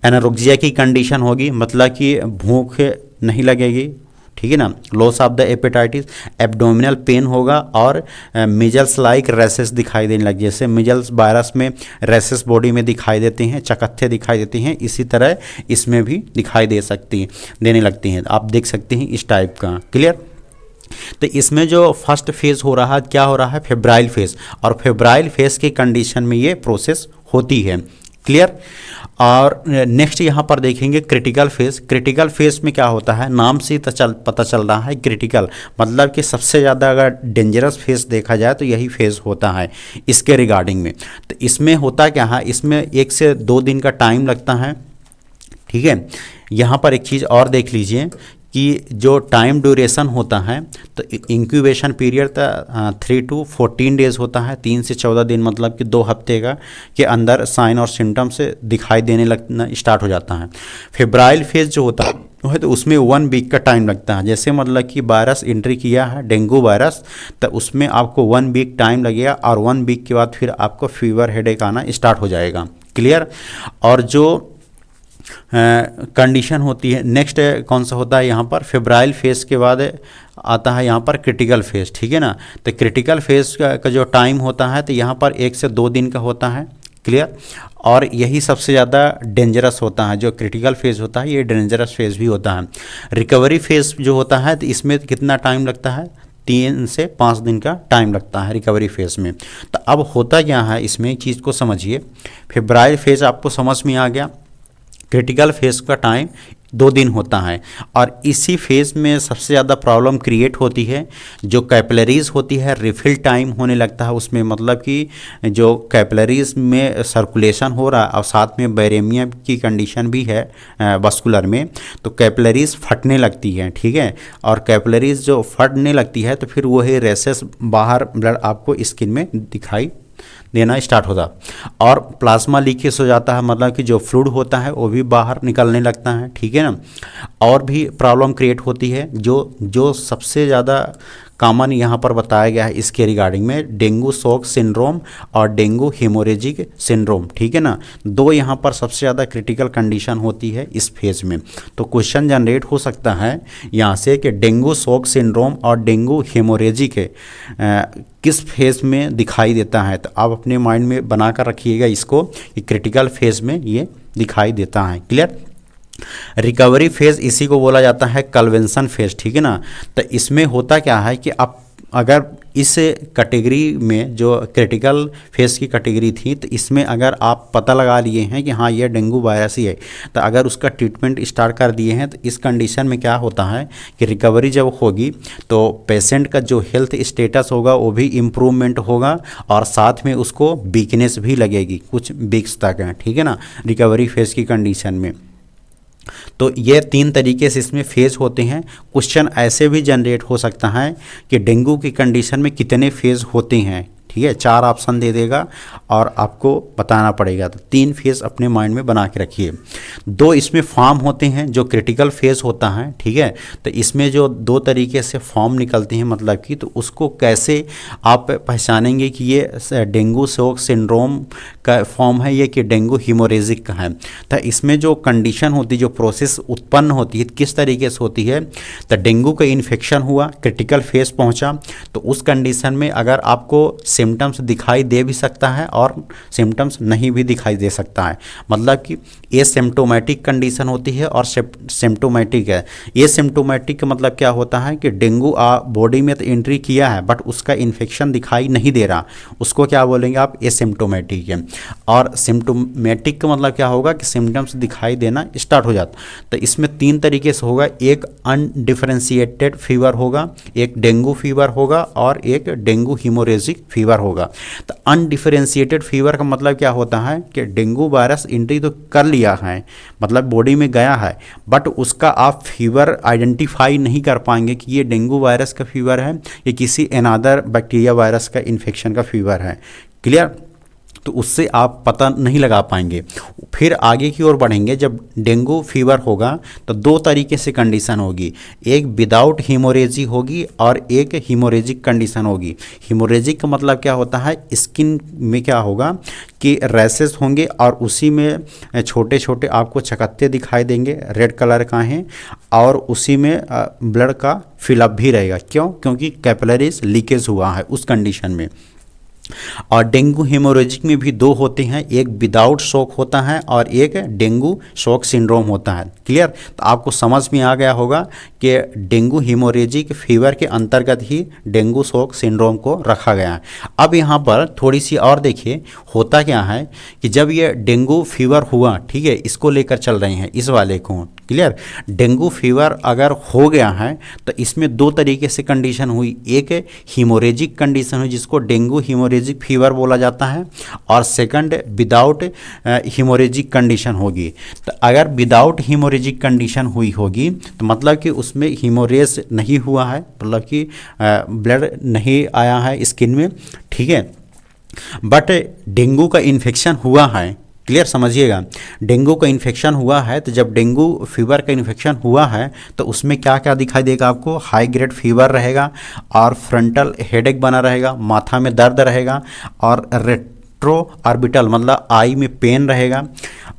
एनारोक्सिया की कंडीशन होगी, मतलब कि भूख नहीं लगेगी, ठीक है ना। Loss of the appetite, abdominal pain होगा, और मिजल्स लाइक रैसेस दिखाई देने लगे। जैसे मिजल्स वायरस में रैसेस बॉडी में दिखाई देते हैं, चकत्थे दिखाई देते हैं, इसी तरह इसमें भी दिखाई देने लगती हैं। आप देख सकते हैं इस टाइप का। क्लियर। तो इसमें जो फर्स्ट फेज़ हो रहा है, क्या हो रहा है, फेब्राइल फेज़, और फेब्राइल फेज़ की कंडीशन में ये प्रोसेस होती है। क्लियर। और नेक्स्ट यहाँ पर देखेंगे क्रिटिकल फेज। क्रिटिकल फेज में क्या होता है, नाम से ही पता चल रहा है क्रिटिकल, मतलब कि सबसे ज़्यादा अगर डेंजरस फेज देखा जाए तो यही फेज होता है इसके रिगार्डिंग में। तो इसमें होता क्या है, इसमें 1 से 2 दिन का टाइम लगता है, ठीक है। यहाँ पर एक चीज़ और देख लीजिए कि जो टाइम ड्यूरेशन होता है, तो इंक्यूबेशन पीरियड 3 to 14 डेज़ होता है, 3 से 14 दिन, मतलब कि 2 हफ्ते का के अंदर साइन और सिम्टम्स दिखाई देने लगना स्टार्ट हो जाता है। फेब्राइल फेज जो होता है तो उसमें 1 वीक का टाइम लगता है। जैसे मतलब कि वायरस एंट्री किया है डेंगू वायरस, तो उसमें आपको 1 वीक टाइम लगेगा और 1 वीक के बाद फिर आपको फीवर हेडेक आना स्टार्ट हो जाएगा। क्लियर। और जो कंडीशन होती है नेक्स्ट कौन सा होता है यहाँ पर, फेब्राइल फेज के बाद आता है यहाँ पर क्रिटिकल फेज, ठीक है ना। तो क्रिटिकल फेज का जो टाइम होता है तो यहाँ पर 1 से 2 दिन का होता है। क्लियर। और यही सबसे ज़्यादा डेंजरस होता है, जो क्रिटिकल फेज होता है ये डेंजरस फेज भी होता है। रिकवरी फेज जो होता है तो इसमें कितना टाइम लगता है, 3 से 5 दिन का टाइम लगता है रिकवरी फेज में। तो अब होता क्या है इसमें, चीज़ को समझिए। फेब्राइल फेज आपको समझ में आ गया, क्रिटिकल फेज का टाइम 2 दिन होता है। और इसी फेज में सबसे ज़्यादा प्रॉब्लम क्रिएट होती है, जो कैपिलरीज होती है रिफिल टाइम होने लगता है उसमें, मतलब कि जो कैपिलरीज में सर्कुलेशन हो रहा है और साथ में बैरेमिया की कंडीशन भी है वस्कुलर में, तो कैपिलरीज फटने लगती हैं, ठीक है। और कैपिलरीज जो फटने लगती है तो फिर वही रेसेस बाहर ब्लड आपको स्किन में दिखाई देना स्टार्ट होता, और प्लाज्मा लीकेज हो जाता है, मतलब कि जो फ्लूइड होता है वो भी बाहर निकलने लगता है, ठीक है ना। और भी प्रॉब्लम क्रिएट होती है, जो सबसे ज़्यादा कॉमन यहाँ पर बताया गया है इसके रिगार्डिंग में, डेंगू शॉक सिंड्रोम और डेंगू हेमोरेजिक सिंड्रोम, ठीक है ना। 2 यहाँ पर सबसे ज़्यादा क्रिटिकल कंडीशन होती है इस फेज में। तो क्वेश्चन जनरेट हो सकता है यहाँ से कि डेंगू शॉक सिंड्रोम और डेंगू हेमोरेजिक किस फेज में दिखाई देता है। तो आप अपने माइंड में बना कर रखिएगा इसको कि क्रिटिकल फेज में ये दिखाई देता है। क्लियर। रिकवरी फेज इसी को बोला जाता है कन्वेंशन फेज, ठीक है ना। तो इसमें होता क्या है कि आप अगर इस कैटेगरी में जो क्रिटिकल फेज की कैटेगरी थी, तो इसमें अगर आप पता लगा लिए हैं कि हाँ ये डेंगू वायरस ही है, तो अगर उसका ट्रीटमेंट स्टार्ट कर दिए हैं, तो इस कंडीशन में क्या होता है कि रिकवरी जब होगी तो पेशेंट का जो हेल्थ स्टेटस होगा वो भी इम्प्रूवमेंट होगा, और साथ में उसको वीकनेस भी लगेगी कुछ वीक्स तक है, ठीक है ना, रिकवरी फेज की कंडीशन में। तो ये 3 तरीके से इसमें फेज होते हैं। क्वेश्चन ऐसे भी जनरेट हो सकता है कि डेंगू की कंडीशन में कितने फेज होते हैं, ठीक है। 4 ऑप्शन दे देगा और आपको बताना पड़ेगा। तो 3 फेज अपने माइंड में बना के रखिए। 2 इसमें फॉर्म होते हैं जो क्रिटिकल फेज होता है, ठीक है। तो इसमें जो 2 तरीके से फॉर्म निकलते हैं, मतलब कि तो उसको कैसे आप पहचानेंगे कि ये डेंगू शॉक सिंड्रोम का फॉर्म है ये कि डेंगू हीमोरेजिक का है। तो इसमें जो कंडीशन होती है, जो प्रोसेस उत्पन्न होती है, किस तरीके से होती है। तो डेंगू का इन्फेक्शन हुआ, क्रिटिकल फेज पहुंचा, तो उस कंडीशन में अगर आपको सिम्टम्स दिखाई दे भी सकता है और सिम्टम्स नहीं भी दिखाई दे सकता है, मतलब कि ये सिम्टोमेटिक कंडीशन होती है और सिम्टोमेटिक है। ये सिम्टोमेटिक का मतलब क्या होता है कि डेंगू बॉडी में तो एंट्री किया है बट उसका इन्फेक्शन दिखाई नहीं दे रहा, उसको क्या बोलेंगे आप, ये सिम्टोमेटिक है। और सिम्टोमेटिक का मतलब क्या होगा कि सिम्टम्स दिखाई देना स्टार्ट हो जाता। तो इसमें 3 तरीके से होगा, एक अनडिफरेंशिएटेड फीवर होगा, एक डेंगू फीवर होगा और एक डेंगू हीमोरेजिक फीवर होगा। तो अनडिफरेंशिएटेड फीवर का मतलब क्या होता है कि डेंगू वायरस एंट्री तो कर लिया है, मतलब बॉडी में गया है, बट उसका आप फीवर आइडेंटिफाई नहीं कर पाएंगे कि ये डेंगू वायरस का फीवर है या किसी अनदर बैक्टीरिया वायरस का इन्फेक्शन का फीवर है। क्लियर। तो उससे आप पता नहीं लगा पाएंगे। फिर आगे की ओर बढ़ेंगे, जब डेंगू फीवर होगा तो 2 तरीके से कंडीशन होगी, एक विदाउट हीमोरेजी होगी और एक हीमोरेजिक कंडीशन होगी। हीमोरेजिक का मतलब क्या होता है, स्किन में क्या होगा कि रैसेस होंगे और उसी में छोटे छोटे आपको चकत्ते दिखाई देंगे, रेड कलर का हैं, और उसी में ब्लड का फिलअप भी रहेगा। क्यों? क्योंकि कैपिलरीज लीकेज हुआ है उस कंडीशन में। और डेंगू हेमोरेजिक में भी दो होते हैं, एक विदाउट शॉक होता है और एक डेंगू शॉक सिंड्रोम होता है। क्लियर? तो आपको समझ में आ गया होगा कि डेंगू हेमोरेजिक फीवर के अंतर्गत ही डेंगू शॉक सिंड्रोम को रखा गया है। अब यहाँ पर थोड़ी सी और देखिए, होता क्या है कि जब ये डेंगू फीवर हुआ, ठीक है, इसको लेकर चल रहे हैं इस वाले को। क्लियर? डेंगू फीवर अगर हो गया है तो इसमें दो तरीके से कंडीशन हुई, एक हीमोरेजिक कंडीशन हुई जिसको डेंगू हीमोरेजिक फीवर बोला जाता है, और सेकंड विदाउट हीमोरेजिक कंडीशन होगी। तो अगर विदाउट हीमोरेजिक कंडीशन हुई होगी तो मतलब कि उसमें हीमोरेज नहीं हुआ है, मतलब कि ब्लड नहीं आया है स्किन में, ठीक है, बट डेंगू का इन्फेक्शन हुआ है। क्लियर? समझिएगा, डेंगू का इन्फेक्शन हुआ है तो जब डेंगू फीवर का इन्फेक्शन हुआ है तो उसमें क्या क्या दिखाई देगा आपको? हाई ग्रेड फीवर रहेगा और फ्रंटल हेडेक बना रहेगा, माथा में दर्द रहेगा, और रेट्रो ऑर्बिटल मतलब आई में पेन रहेगा,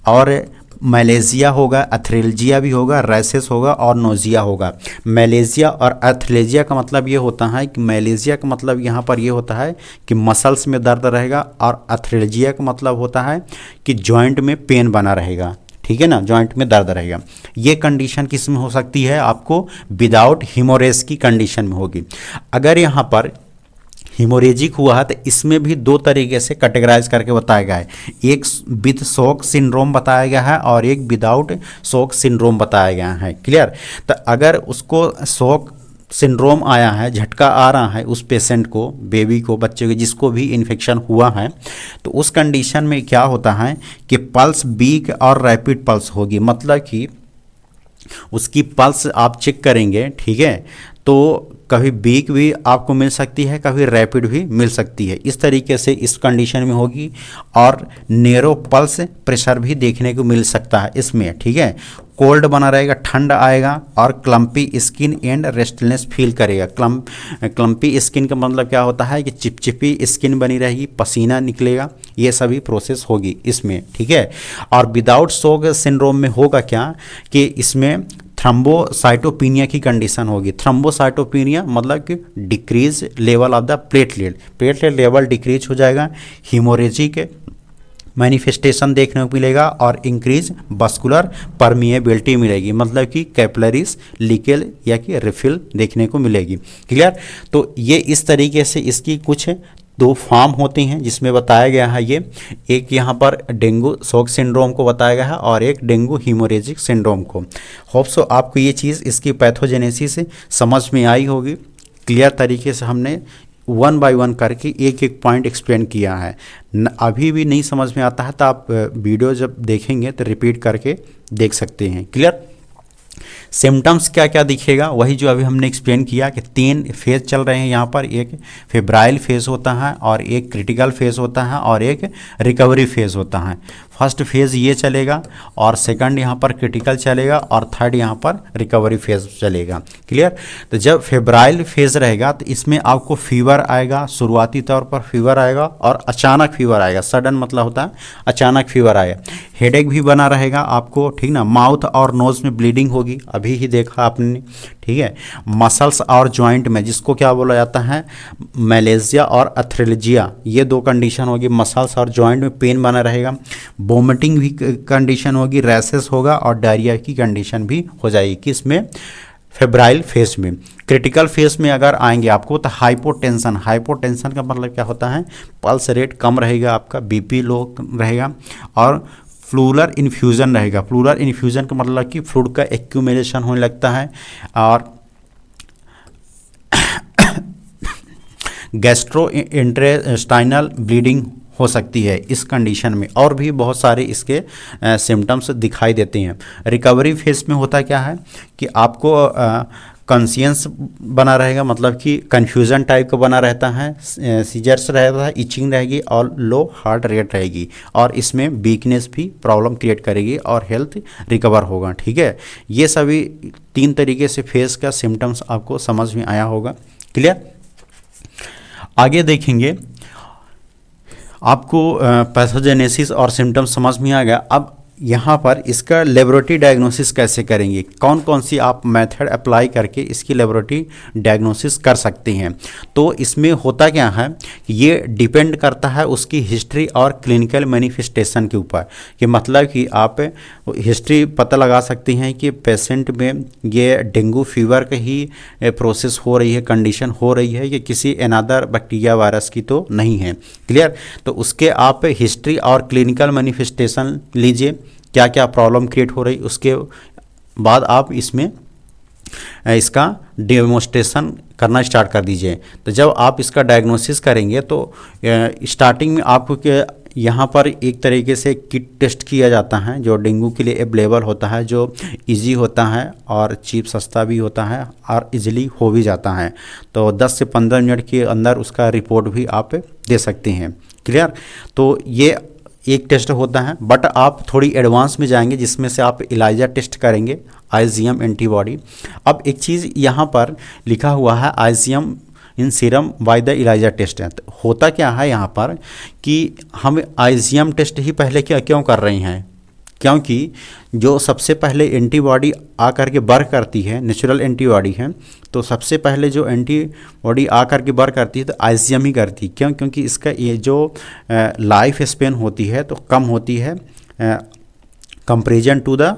और मलेजिया होगा, एथ्रेल्जिया भी होगा, रैसेस होगा और नोजिया होगा। मलेजिया और एथ्रेल्जिया का मतलब ये होता है कि मलेजिया का मतलब यहाँ पर ये होता है कि मसल्स में दर्द रहेगा, और एथ्रेल्जिया का मतलब होता है कि जॉइंट में पेन बना रहेगा, ठीक है ना, जॉइंट में दर्द रहेगा। ये कंडीशन किस में हो सकती है? आपको विदाउट हीमोरेज की कंडीशन में होगी। अगर यहाँ पर हीमोरेजिक हुआ है तो इसमें भी दो तरीके से कैटेगराइज करके बताया गया है, एक विद शॉक सिंड्रोम बताया गया है और एक विदाउट शॉक सिंड्रोम बताया गया है। क्लियर? तो अगर उसको शॉक सिंड्रोम आया है, झटका आ रहा है उस पेशेंट को, बेबी को, बच्चे को, जिसको भी इन्फेक्शन हुआ है, तो उस कंडीशन में क्या होता है कि पल्स वीक और रैपिड पल्स होगी, मतलब कि उसकी पल्स आप चेक करेंगे, ठीक है, तो कभी वीक भी आपको मिल सकती है, कभी रैपिड भी मिल सकती है, इस तरीके से इस कंडीशन में होगी। और नेरो पल्स प्रेशर भी देखने को मिल सकता है इसमें, ठीक है। कोल्ड बना रहेगा, ठंड आएगा, और clumpy skin and restless feel करेगा। क्लम्पी स्किन का मतलब क्या होता है कि चिपचिपी स्किन बनी रहेगी, पसीना निकलेगा, ये सभी प्रोसेस होगी इसमें, ठीक है। और विदाउट शॉक सिंड्रोम में होगा क्या कि इसमें थ्रम्बोसाइटोपिनिया की कंडीशन होगी। थ्रम्बोसाइटोपिनिया मतलब कि decrease level of the platelet level decrease हो जाएगा, हीमोरेजिक मैनिफेस्टेशन देखने को मिलेगा, और इंक्रीज मस्कुलर परमिएबिलिटी मिलेगी, मतलब कि कैपिलरीज लीकेज या कि रिफिल देखने को मिलेगी। क्लियर? तो ये इस तरीके से इसकी कुछ दो फॉर्म होती हैं जिसमें बताया गया है ये, एक यहाँ पर डेंगू शॉक सिंड्रोम को बताया गया है और एक डेंगू हीमोरेजिक सिंड्रोम को। होप सो आपको ये चीज़ इसकी पैथोजेनेसिस समझ में आई होगी। क्लियर तरीके से हमने वन बाय वन करके एक एक पॉइंट एक्सप्लेन किया है। अभी भी नहीं समझ में आता है तो आप वीडियो जब देखेंगे तो रिपीट करके देख सकते हैं। क्लियर? सिम्टम्स क्या क्या दिखेगा, वही जो अभी हमने एक्सप्लेन किया कि 3 फेज चल रहे हैं यहाँ पर, एक फेब्राइल फेज होता है और एक क्रिटिकल फेज होता है और एक रिकवरी फेज होता है। फर्स्ट फेज ये चलेगा और सेकंड यहाँ पर क्रिटिकल चलेगा और थर्ड यहाँ पर रिकवरी फेज चलेगा। क्लियर? तो जब फेब्राइल फेज रहेगा तो इसमें आपको फीवर आएगा, शुरुआती तौर पर फीवर आएगा और अचानक फीवर आएगा। सडन मतलब होता है अचानक फीवर आएगा। हेडेक भी बना रहेगा आपको, ठीक ना। माउथ और नोज में ब्लीडिंग होगी, अभी ही देखा आपने, ठीक है। मसल्स और जॉइंट में, जिसको क्या बोला जाता है, मलेजिया और एथ्रेल्जिया, ये 2 कंडीशन होगी। मसल्स और जॉइंट में पेन बना रहेगा, वोमिटिंग भी कंडीशन होगी, रैसेस होगा और डायरिया की कंडीशन भी हो जाएगी। किसमें? फेब्राइल फेज में। क्रिटिकल फेज में अगर आएंगे आपको तो हाइपोटेंशन का मतलब क्या होता है, पल्स रेट कम रहेगा, आपका बीपी लो रहेगा और फ्लूरल इन्फ्यूज़न रहेगा। फ्लूरल इन्फ्यूज़न का मतलब कि फ्लूइड का एक्यूमुलेशन होने लगता है और गैस्ट्रो इंटेस्टाइनल ब्लीडिंग हो सकती है इस कंडीशन में, और भी बहुत सारे इसके सिम्टम्स दिखाई देते हैं। रिकवरी फेज में होता क्या है कि आपको कॉन्शियस बना रहेगा, मतलब कि कन्फ्यूज़न टाइप का बना रहता है, सीजर्स रहता है, इचिंग रहेगी और लो हार्ट रेट रहेगी, और इसमें वीकनेस भी प्रॉब्लम क्रिएट करेगी और हेल्थ रिकवर होगा। ठीक है, ये सभी 3 तरीके से फेस का सिम्टम्स आपको समझ में आया होगा। क्लियर? आगे देखेंगे, आपको पैथोजेनेसिस और सिम्टम्स समझ में आ गया। अब यहाँ पर इसका लेबोरेटरी डायग्नोसिस कैसे करेंगे, कौन कौन सी आप मेथड अप्लाई करके इसकी लेबोरेटरी डायग्नोसिस कर सकते हैं। तो इसमें होता क्या है, ये डिपेंड करता है उसकी हिस्ट्री और क्लिनिकल मैनिफेस्टेशन के ऊपर, कि मतलब कि आप हिस्ट्री पता लगा सकते हैं कि पेशेंट में ये डेंगू फीवर का ही प्रोसेस हो रही है, कंडीशन हो रही है, ये किसी अनदर बैक्टीरिया वायरस की तो नहीं है। क्लियर। तो उसके आप हिस्ट्री और क्लिनिकल मैनिफेस्टेशन लीजिए, क्या क्या प्रॉब्लम क्रिएट हो रही, उसके बाद आप इसमें इसका डेमोस्ट्रेशन करना स्टार्ट कर दीजिए। तो जब आप इसका डायग्नोसिस करेंगे तो स्टार्टिंग में आपको यहाँ पर एक तरीके से किट टेस्ट किया जाता है जो डेंगू के लिए अवेलेबल होता है, जो इजी होता है और चीप सस्ता भी होता है और इजीली हो भी जाता है। तो 10 से 15 मिनट के अंदर उसका रिपोर्ट भी आप दे सकते हैं। क्लियर। तो ये एक टेस्ट होता है, बट आप थोड़ी एडवांस में जाएंगे जिसमें से आप इलाइजा टेस्ट करेंगे, आईजीएम एंटीबॉडी। अब एक चीज़ यहाँ पर लिखा हुआ है IgM in serum by the ELISA test है। तो होता क्या है यहाँ पर कि हम आईजीएम टेस्ट ही पहले क्यों कर रहे हैं, क्योंकि जो सबसे पहले एंटीबॉडी आकर के वर्क करती है, नेचुरल एंटीबॉडी है, तो सबसे पहले जो एंटीबॉडी आकर के वर्क करती है तो आईजीएम ही करती है। क्यों? क्योंकि इसका ये जो लाइफ स्पेन होती है तो कम होती है कंपेरिजन टू द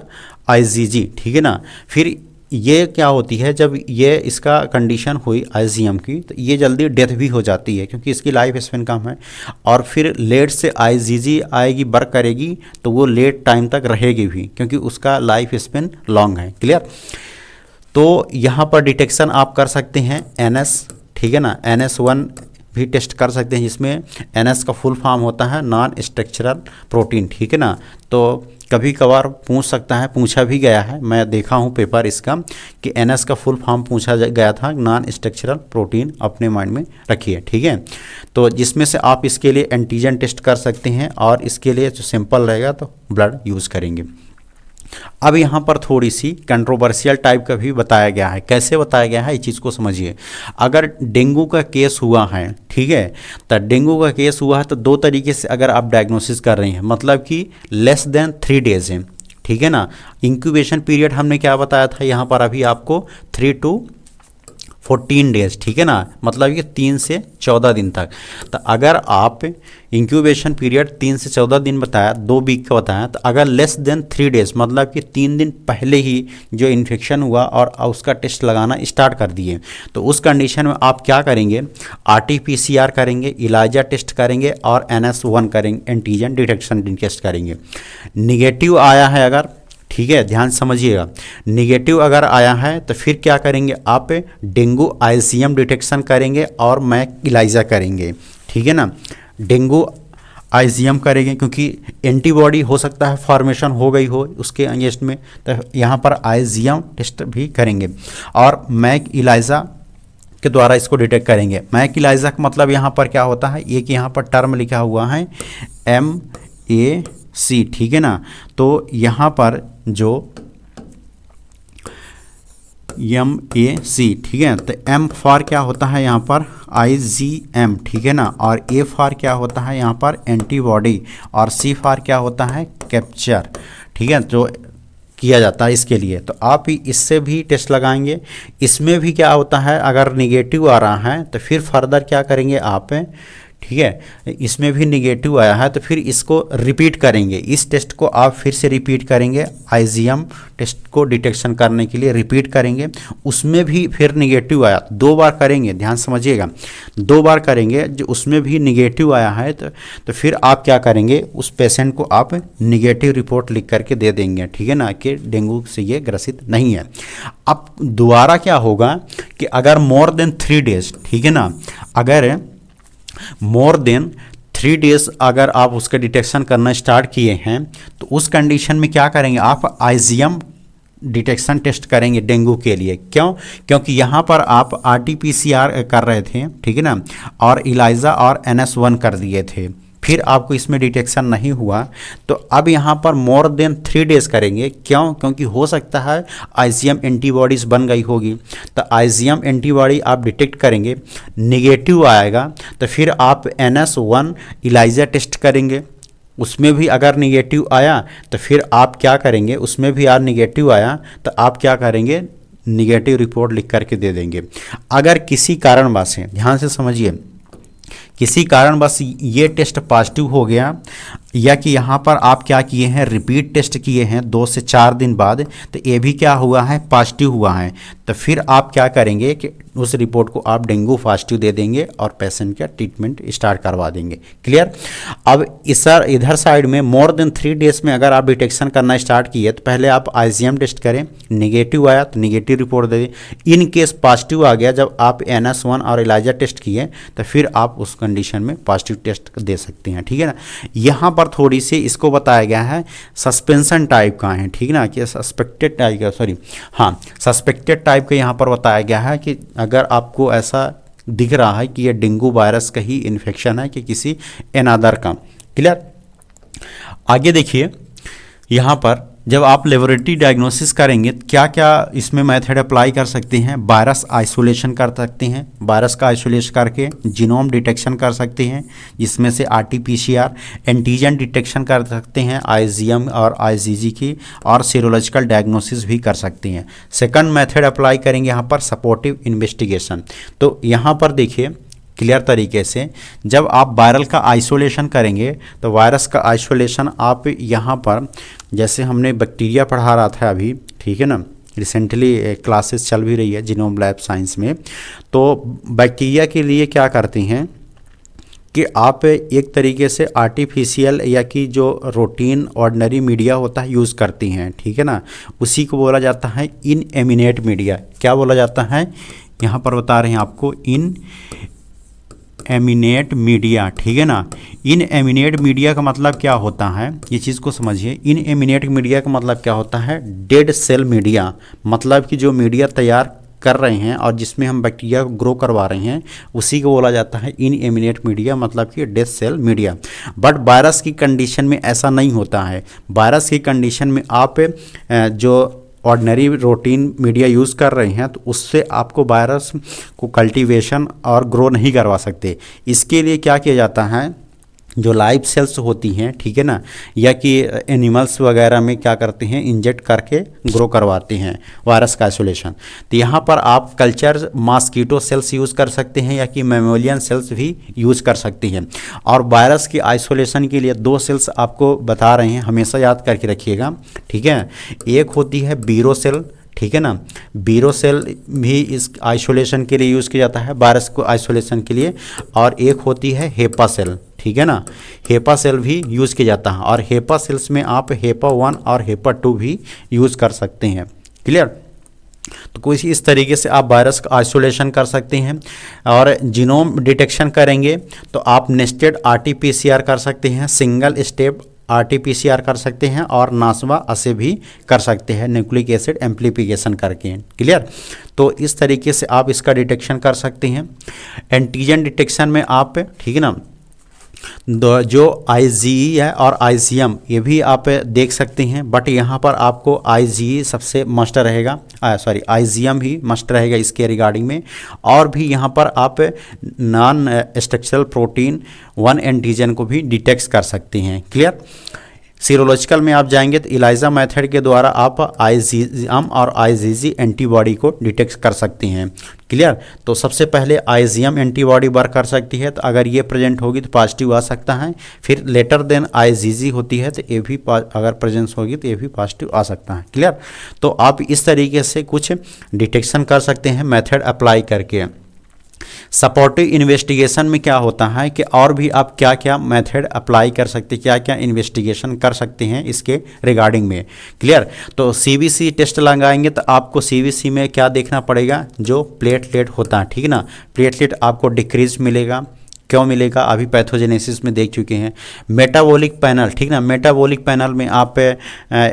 आईजीजी। ठीक है ना। फिर ये क्या होती है, जब ये इसका कंडीशन हुई आईजीएम की तो ये जल्दी डेथ भी हो जाती है क्योंकि इसकी लाइफ स्पेन कम है, और फिर लेट से आईजीजी आएगी, वर्क करेगी तो वो लेट टाइम तक रहेगी भी क्योंकि उसका लाइफ स्पेन लॉन्ग है। क्लियर। तो यहाँ पर डिटेक्शन आप कर सकते हैं एनएस, ठीक है ना, NS1 भी टेस्ट कर सकते हैं जिसमें NS का फुल फॉर्म होता है नॉन स्ट्रक्चरल प्रोटीन। ठीक है ना। तो कभी कभार पूछ सकता है, पूछा भी गया है, मैं देखा हूँ पेपर इसका कि NS का फुल फॉर्म पूछा गया था, नॉन स्ट्रक्चरल प्रोटीन, अपने माइंड में रखिए। ठीक है। तो जिसमें से आप इसके लिए एंटीजन टेस्ट कर सकते हैं और इसके लिए जो सिंपल रहेगा तो ब्लड यूज़ करेंगे। अब यहाँ पर थोड़ी सी कंट्रोवर्शियल टाइप का भी बताया गया है। कैसे बताया गया है, इस चीज़ को समझिए। अगर डेंगू का केस हुआ है, ठीक है, तो डेंगू का केस हुआ है तो दो तरीके से अगर आप डायग्नोसिस कर रहे हैं, मतलब कि लेस देन 3 डेज है। ठीक है ना। इंक्यूबेशन पीरियड हमने क्या बताया था यहाँ पर अभी आपको 3 to 14 डेज। ठीक है ना। मतलब ये 3 से 14 दिन तक। तो अगर आप इंक्यूबेशन पीरियड 3 से 14 दिन बताया, 2 वीक का बताया, तो अगर लेस देन 3 डेज मतलब कि 3 दिन पहले ही जो इन्फेक्शन हुआ और उसका टेस्ट लगाना स्टार्ट कर दिए, तो उस कंडीशन में आप क्या करेंगे, RT-PCR करेंगे, इलाइजा टेस्ट करेंगे और NS1 करेंगे, एंटीजन डिटेक्शन टेस्ट करेंगे। निगेटिव आया है अगर, ठीक है, ध्यान समझिएगा, निगेटिव अगर आया है तो फिर क्या करेंगे, आप डेंगू आईजीएम डिटेक्शन करेंगे और मैक इलाइजा करेंगे। ठीक है ना। डेंगू आईजीएम करेंगे क्योंकि एंटीबॉडी हो सकता है फॉर्मेशन हो गई हो उसके अगेंस्ट में, तो यहाँ पर आईजीएम टेस्ट भी करेंगे और मैक इलाइजा के द्वारा इसको डिटेक्ट करेंगे। मैक इलाइजा का मतलब यहाँ पर क्या होता है, एक यहाँ पर टर्म लिखा हुआ है MAC। ठीक है ना। तो यहाँ पर जो MAC, ठीक है, तो M फॉर क्या होता है यहाँ पर IgM, ठीक है ना, और A फॉर क्या होता है यहाँ पर एंटीबॉडी, और C फॉर क्या होता है कैप्चर। ठीक है, जो किया जाता है इसके लिए। तो आप ही इससे भी टेस्ट लगाएंगे। इसमें भी क्या होता है, अगर निगेटिव आ रहा है तो फिर फर्दर क्या करेंगे आप, ठीक है, इसमें भी निगेटिव आया है तो फिर इसको रिपीट करेंगे, इस टेस्ट को आप फिर से रिपीट करेंगे, आईजीएम टेस्ट को डिटेक्शन करने के लिए रिपीट करेंगे। उसमें भी फिर निगेटिव आया, 2 बार करेंगे, ध्यान समझिएगा, 2 बार करेंगे, जो उसमें भी निगेटिव आया है तो फिर आप क्या करेंगे, उस पेशेंट को आप निगेटिव रिपोर्ट लिख करके दे देंगे। ठीक है ना, कि डेंगू से ये ग्रसित नहीं है। अब दोबारा क्या होगा कि अगर मोर देन 3 डेज, ठीक है ना, अगर मोर देन 3 डेज अगर आप उसका डिटेक्शन करना स्टार्ट किए हैं तो उस कंडीशन में क्या करेंगे, आप आईजीएम डिटेक्शन टेस्ट करेंगे डेंगू के लिए। क्यों? क्योंकि यहाँ पर आप RT-PCR कर रहे थे, ठीक है ना, और इलाइजा और NS1 कर दिए थे, फिर आपको इसमें डिटेक्शन नहीं हुआ, तो अब यहाँ पर मोर देन 3 डेज करेंगे। क्यों? क्योंकि हो सकता है आईजीएम एंटीबॉडीज़ बन गई होगी, तो आईजीएम एंटीबॉडी आप डिटेक्ट करेंगे, निगेटिव आएगा तो फिर आप NS1 इलाइजा टेस्ट करेंगे, उसमें भी अगर निगेटिव आया तो फिर आप क्या करेंगे, उसमें भी यार निगेटिव आया तो आप क्या करेंगे, निगेटिव रिपोर्ट लिख करके दे देंगे। अगर किसी कारणवश है, ध्यान से समझिए, किसी कारणवश ये टेस्ट पॉजिटिव हो गया या कि यहाँ पर आप क्या किए हैं, रिपीट टेस्ट किए हैं 2 से 4 दिन बाद, तो ये भी क्या हुआ है, पॉजिटिव हुआ है, तो फिर आप क्या करेंगे कि उस रिपोर्ट को आप डेंगू पॉजिटिव दे देंगे और पेशेंट का ट्रीटमेंट स्टार्ट करवा देंगे। क्लियर। अब इधर साइड में मोर देन 3 डेज में अगर आप डिटेक्शन करना स्टार्ट किए तो पहले आप IgM टेस्ट करें, निगेटिव आया तो निगेटिव रिपोर्ट दे दें। इन केस पॉजिटिव आ गया जब आप NS1 और एलाइजा टेस्ट किए तो फिर आप उस कंडीशन में पॉजिटिव टेस्ट दे सकते हैं। ठीक है ना। यहाँ पर थोड़ी सी इसको बताया गया है सस्पेंशन टाइप का है, ठीक ना, कि सस्पेक्टेड टाइप का, सॉरी हाँ सस्पेक्टेड टाइप का यहाँ पर बताया गया है कि अगर आपको ऐसा दिख रहा है कि ये डेंगू वायरस का ही इन्फेक्शन है कि किसी अनदर का। क्लियर। आगे देखिए, यहाँ पर जब आप लेबोरेटरी डायग्नोसिस करेंगे क्या क्या इसमें मेथड अप्लाई कर सकते हैं, वायरस आइसोलेशन कर सकते हैं, वायरस का आइसोलेशन करके जीनोम डिटेक्शन कर सकते हैं जिसमें से RT-PCR, एंटीजन डिटेक्शन कर सकते हैं IgM और IgG की, और सीरोलॉजिकल डायग्नोसिस भी कर सकते हैं। सेकंड मेथड अप्लाई करेंगे यहाँ पर सपोर्टिव इन्वेस्टिगेशन। तो यहाँ पर देखिए क्लियर तरीके से जब आप वायरल का आइसोलेशन करेंगे तो वायरस का आइसोलेशन आप यहाँ पर, जैसे हमने बैक्टीरिया पढ़ा रहा था अभी, ठीक है ना, रिसेंटली क्लासेस चल भी रही है जीनोम लैब साइंस में, तो बैक्टीरिया के लिए क्या करते हैं कि आप एक तरीके से आर्टिफिशियल या कि जो रूटीन ऑर्डिनरी मीडिया होता है यूज़ करती हैं, ठीक है ना, उसी को बोला जाता है इनएमिनेट मीडिया। क्या बोला जाता है, यहाँ पर बता रहे हैं आपको, इन एमिनेट मीडिया, ठीक है ना। इन एमिनेट मीडिया का मतलब क्या होता है, ये चीज़ को समझिए। इन एमिनेट मीडिया का मतलब क्या होता है, डेड सेल मीडिया, मतलब कि जो मीडिया तैयार कर रहे हैं और जिसमें हम बैक्टीरिया को ग्रो करवा रहे हैं उसी को बोला जाता है इन एमिनेट मीडिया, मतलब कि dead cell media. But virus की कंडीशन में ऐसा नहीं होता है। वायरस की कंडीशन में आप जो ऑर्डिनरी रूटीन मीडिया यूज़ कर रहे हैं तो उससे आपको वायरस को कल्टीवेशन और ग्रो नहीं करवा सकते। इसके लिए क्या किया जाता है, जो लाइव सेल्स होती हैं, ठीक है ना, या कि एनिमल्स वगैरह में क्या करते हैं, इंजेक्ट करके ग्रो करवाते हैं वायरस का आइसोलेशन। तो यहाँ पर आप कल्चर मॉस्किटो सेल्स यूज़ कर सकते हैं या कि मेमोलियन सेल्स भी यूज़ कर सकती हैं। और वायरस की आइसोलेशन के लिए 2 सेल्स आपको बता रहे हैं, हमेशा याद करके रखिएगा, ठीक है। एक होती है बीरो सेल, ठीक है ना, बीरो सेल भी इस आइसोलेशन के लिए यूज़ किया जाता है वायरस को आइसोलेशन के लिए, और एक होती है हेपा सेल, ठीक है ना, हेपा सेल भी यूज़ किया जाता है। और हेपा सेल्स में आप हेपा 1 और हेपा 2 भी यूज़ कर सकते हैं। क्लियर। तो कोई इस तरीके से आप वायरस का आइसोलेशन कर सकते हैं। और जीनोम डिटेक्शन करेंगे तो आप नेस्टेड RT-PCR कर सकते हैं, सिंगल स्टेप RT-PCR कर सकते हैं, और नासवा असे भी कर सकते हैं न्यूक्लिक एसिड एम्प्लीफिकेशन करके। क्लियर। तो इस तरीके से आप इसका डिटेक्शन कर सकते हैं। एंटीजन डिटेक्शन में आप, ठीक है ना, जो IgE है और IgM ये भी आप देख सकते हैं, बट यहाँ पर आपको IgE सबसे मस्ट रहेगा, सॉरी IgM ही मस्ट रहेगा इसके रिगार्डिंग में। और भी यहाँ पर आप नॉन स्ट्रक्चरल प्रोटीन 1 एंटीजन को भी डिटेक्ट कर सकते हैं। क्लियर। सीरोलॉजिकल में आप जाएंगे तो इलाइजा मेथड के द्वारा आप IgM और IgG एंटीबॉडी को डिटेक्ट कर सकते हैं। क्लियर। तो सबसे पहले IgM एंटीबॉडी वर्क कर सकती है, तो अगर ये प्रेजेंट होगी तो पॉजिटिव आ सकता है। फिर लेटर देन IgG होती है तो ये भी अगर प्रेजेंस होगी तो ये भी पॉजिटिव आ सकता है। क्लियर। तो आप इस तरीके से कुछ डिटेक्शन कर सकते हैं मेथड अप्लाई करके। सपोर्टिव इन्वेस्टिगेशन में क्या होता है कि और भी आप क्या क्या मेथड अप्लाई कर सकते हैं, क्या क्या इन्वेस्टिगेशन कर सकते हैं इसके रिगार्डिंग में। क्लियर। तो CBC टेस्ट लगाएंगे तो आपको CBC में क्या देखना पड़ेगा, जो प्लेटलेट होता है, ठीक है ना, प्लेटलेट आपको डिक्रीज मिलेगा। क्यों मिलेगा, अभी पैथोजेनेसिस में देख चुके हैं। मेटाबॉलिक पैनल, ठीक ना, मेटाबॉलिक पैनल में आप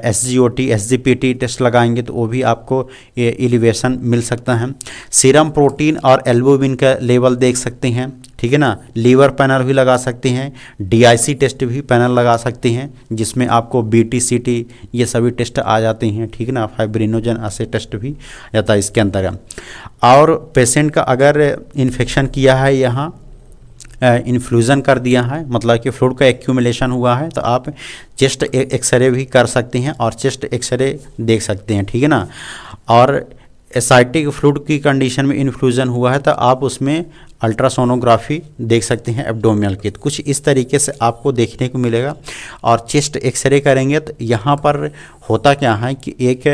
SGOT SGPT टेस्ट लगाएंगे तो वो भी आपको एलिवेशन मिल सकता है। सीरम प्रोटीन और एल्बुमिन का लेवल देख सकते हैं, ठीक है ना। लीवर पैनल भी लगा सकते हैं, DIC टेस्ट भी पैनल लगा सकते हैं जिसमें आपको BT-CT ये सभी टेस्ट आ जाते हैं, ठीक है ना। फाइब्रिनोजन ऐसे टेस्ट भी जाता है इसके अंतर्गत। और पेशेंट का अगर इन्फेक्शन किया है यहाँ इन्फ्लूजन कर दिया है, मतलब कि फ्लूइड का एक्यूमुलेशन हुआ है, तो आप चेस्ट एक्सरे भी कर सकते हैं और चेस्ट एक्सरे देख सकते हैं, ठीक है ना। और एसाइटिक फ्लूइड की कंडीशन में इन्फ्लूजन हुआ है तो आप उसमें अल्ट्रासोनोग्राफी देख सकते हैं एब्डोमिनल की, तो कुछ इस तरीके से आपको देखने को मिलेगा। और चेस्ट एक्सरे करेंगे तो यहाँ पर होता क्या है कि एक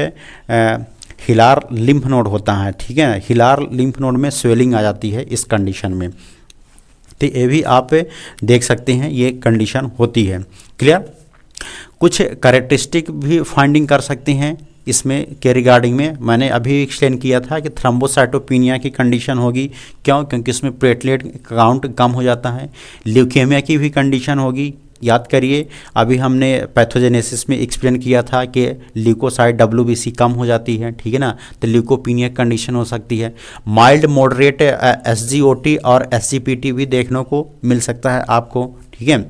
हिलार लिम्फ नोड होता है, ठीक है ना। हिलार लिम्फ नोड में स्वेलिंग आ जाती है इस कंडीशन में, तो ये भी आप देख सकते हैं, ये कंडीशन होती है। क्लियर। कुछ कैरेक्टरिस्टिक भी फाइंडिंग कर सकते हैं इसमें के रिगार्डिंग में मैंने अभी एक्सप्लेन किया था कि थ्रोम्बोसाइटोपिनिया की कंडीशन होगी, क्यों, क्योंकि इसमें प्लेटलेट काउंट कम हो जाता है। ल्यूकेमिया की भी कंडीशन होगी, याद करिए अभी हमने पैथोजेनेसिस में एक्सप्लेन किया था कि ल्यूकोसाइट WBC कम हो जाती है, ठीक है ना, तो ल्यूकोपीनिया कंडीशन हो सकती है। माइल्ड मॉडरेट SGOT और SGPT भी देखने को मिल सकता है आपको, ठीक है।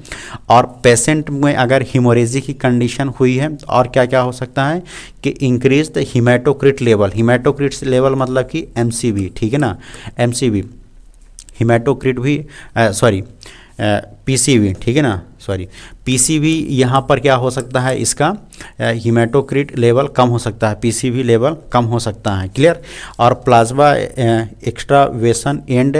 और पेशेंट में अगर हीमोरेजी की कंडीशन हुई है तो और क्या क्या हो सकता है कि increase the haematocrit level, haematocrit level मतलब कि MCV, ठीक है ना, MCV हीमेटोक्रिट भी PCV, ठीक है ना, PCV यहाँ पर क्या हो सकता है, इसका हीमेटोक्रिट लेवल कम हो सकता है, PCV लेवल कम हो सकता है। क्लियर। और plasma extravasation and